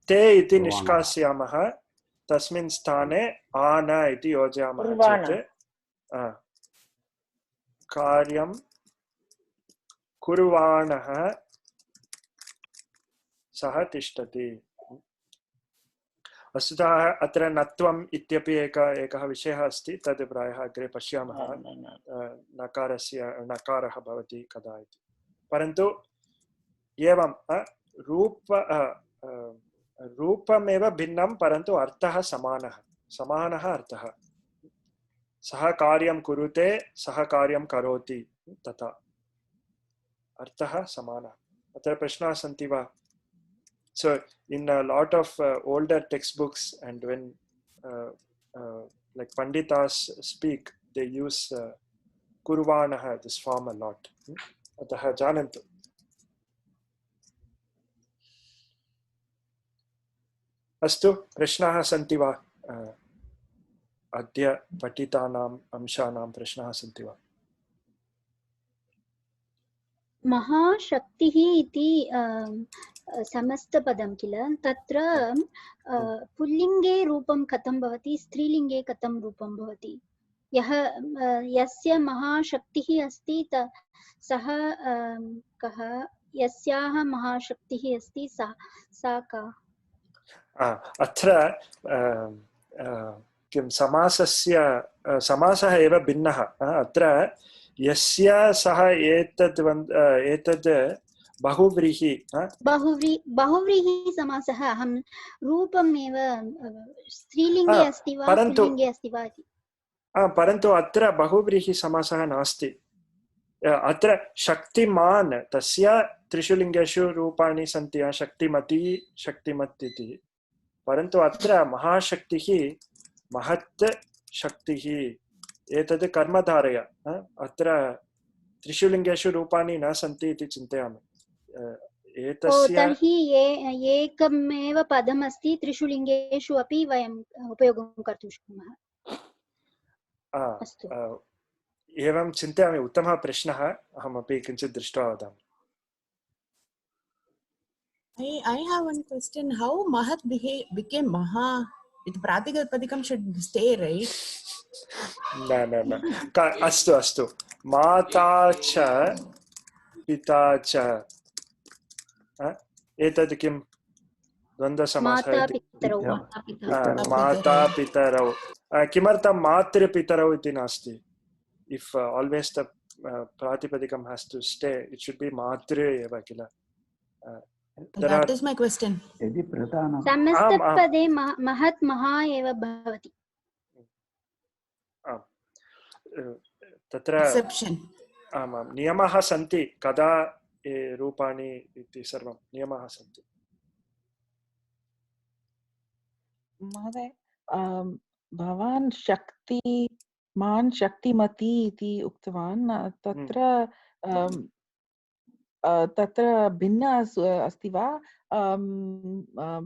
[SPEAKER 1] ते इति निष्कासयामः तस्मिन् स्थाने आन इति योजयामः चेत् कार्यं कुर्वाणः सः तिष्ठति। वस्तुतः अत्र नत्वम् इत्यपि एकः विषयः अस्ति, तद् प्रायः अग्रे पश्यामः। नकारः भवति कदा इति। परन्तु एवं रूपमेव भिन्नं, परन्तु अर्थः समानः अर्थः। सः कार्यं कुरुते, सः कार्यं करोति, तथा अर्थः समानः। अत्र प्रश्नाः सन्ति वा? So in a lot of older textbooks, and when like Panditas speak, they use kurvanaha, this form a lot. Atah janantu. Astu, prashnaha santi va? Adya patitanam amshanam prashnaha santi va?
[SPEAKER 8] महाशक्तिः इति समस्तपदं किल, तत्र पुल्लिङ्गे रूपं कथं भवति, स्त्रीलिङ्गे कथं रूपं भवति? यस्य महाशक्तिः अस्ति सः कः, यस्याः महाशक्तिः अस्ति सा का?
[SPEAKER 1] अत्र किं समासः एव भिन्नः। अत्र यस्य सः एतद् बहुव्रीहि
[SPEAKER 8] समासः, अहं रूपमेव स्त्रीलिङ्गे अस्ति वा पुल्लिङ्गे अस्ति वा इति।
[SPEAKER 1] परन्तु अत्र बहुव्रीहि समासः नास्ति। अत्र शक्तिमान्, तस्य त्रिषु लिङ्गेषु रूपाणि सन्ति, शक्तिमती शक्तिमत् इति। परन्तु अत्र महाशक्तिः महत् शक्तिः, एतद् कर्मधारय। अत्र त्रिषु लिङ्गेषु रूपाणि न सन्ति इति चिन्तयामि।
[SPEAKER 8] तर्हि एकमेव पदमस्ति, त्रिषु लिङ्गेषु अपि वयम् उपयोगं कर्तुं शक्नुमः।
[SPEAKER 1] एवं चिन्तयामि। उत्तमः प्रश्नः। अहमपि किञ्चित् दृष्ट्वा वदामि।
[SPEAKER 11] I have one question. How Mahat became Maha? It Pratipadikam should stay, right?
[SPEAKER 1] न अस्तु माता च पिता च, एतद् किं द्वन्द्वसमासः? माता पितरौ। किमर्थं मातृपितरौ इति नास्ति? If always the Pratipadikam has to stay, it should be matru eva kila.
[SPEAKER 11] That is my question.
[SPEAKER 8] समस्तपदे महत् महा एव भवति।
[SPEAKER 1] तत्र आमां नियमाः सन्ति, कदा रूपाणि इति सर्वं नियमाः सन्ति।
[SPEAKER 9] महोदय, भवान् शक्तिमान् शक्तिमती इति उक्तवान्, तत्र भिन्न अस्ति वा?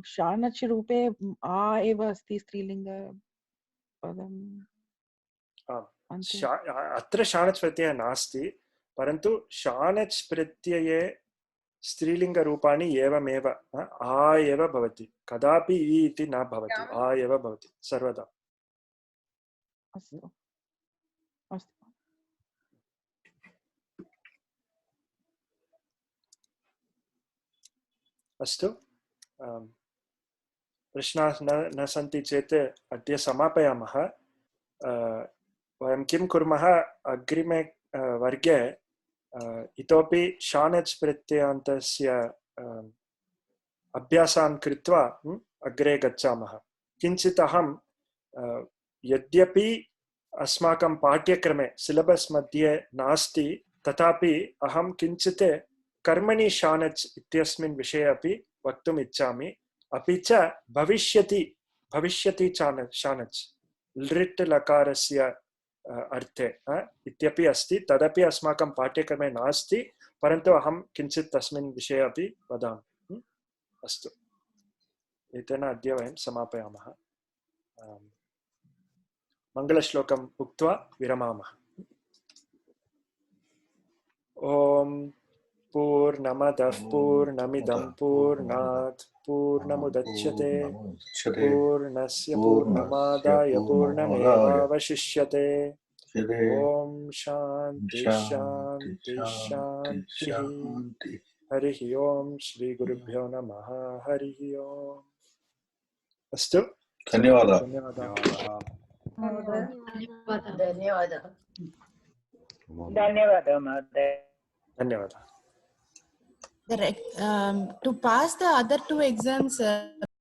[SPEAKER 9] शानच् रूपे आ एव अस्ति स्त्रीलिङ्ग पदम्।
[SPEAKER 1] अत्र शानच् प्रत्ययः नास्ति, परन्तु शानच् प्रत्यये स्त्रीलिङ्गरूपाणि एवमेव आ एव भवति, कदापि इ इति न भवति, आ एव भवति सर्वदा।
[SPEAKER 9] अस्तु
[SPEAKER 1] अस्तु, प्रश्नाः न सन्ति चेत् अद्य समापयामः। वयं किं कुर्मः, अग्रिमे वर्गे इतोपि शानच् प्रत्ययान्तस्य अभ्यासान् कृत्वा अग्रे गच्छामः। किञ्चित् अहं यद्यपि अस्माकं पाठ्यक्रमे सिलेबस् मध्ये नास्ति, तथापि अहं किञ्चित् कर्मणि शानच् इत्यस्मिन् विषये अपि वक्तुम् इच्छामि। अपि च भविष्यति शानच् लृट् लकारस्य अर्थे इत्यपि अस्ति, तदपि अस्माकं पाठ्यक्रमे नास्ति, परन्तु अहं किञ्चित् तस्मिन् विषये अपि वदामि। अस्तु। एतेन अद्य वयं समापयामः। मङ्गलश्लोकम् उक्त्वा विरमामः। ॐ पूर्णमदः पूर्णमिदं पूर्णात् पूर्णमुदच्यते पूर्णस्य पूर्णमादाय पूर्णमेवावशिष्यते। ॐ शान्ति शान्ति शान्तिः। हरिः ओम श्री गुरुभ्यो नमः। हरिः ओम। अस्तु,
[SPEAKER 10] धन्यवादः।
[SPEAKER 13] धन्यवादः।
[SPEAKER 12] धन्यवादः महोदय।
[SPEAKER 1] धन्यवादः।
[SPEAKER 11] To pass the other two exams,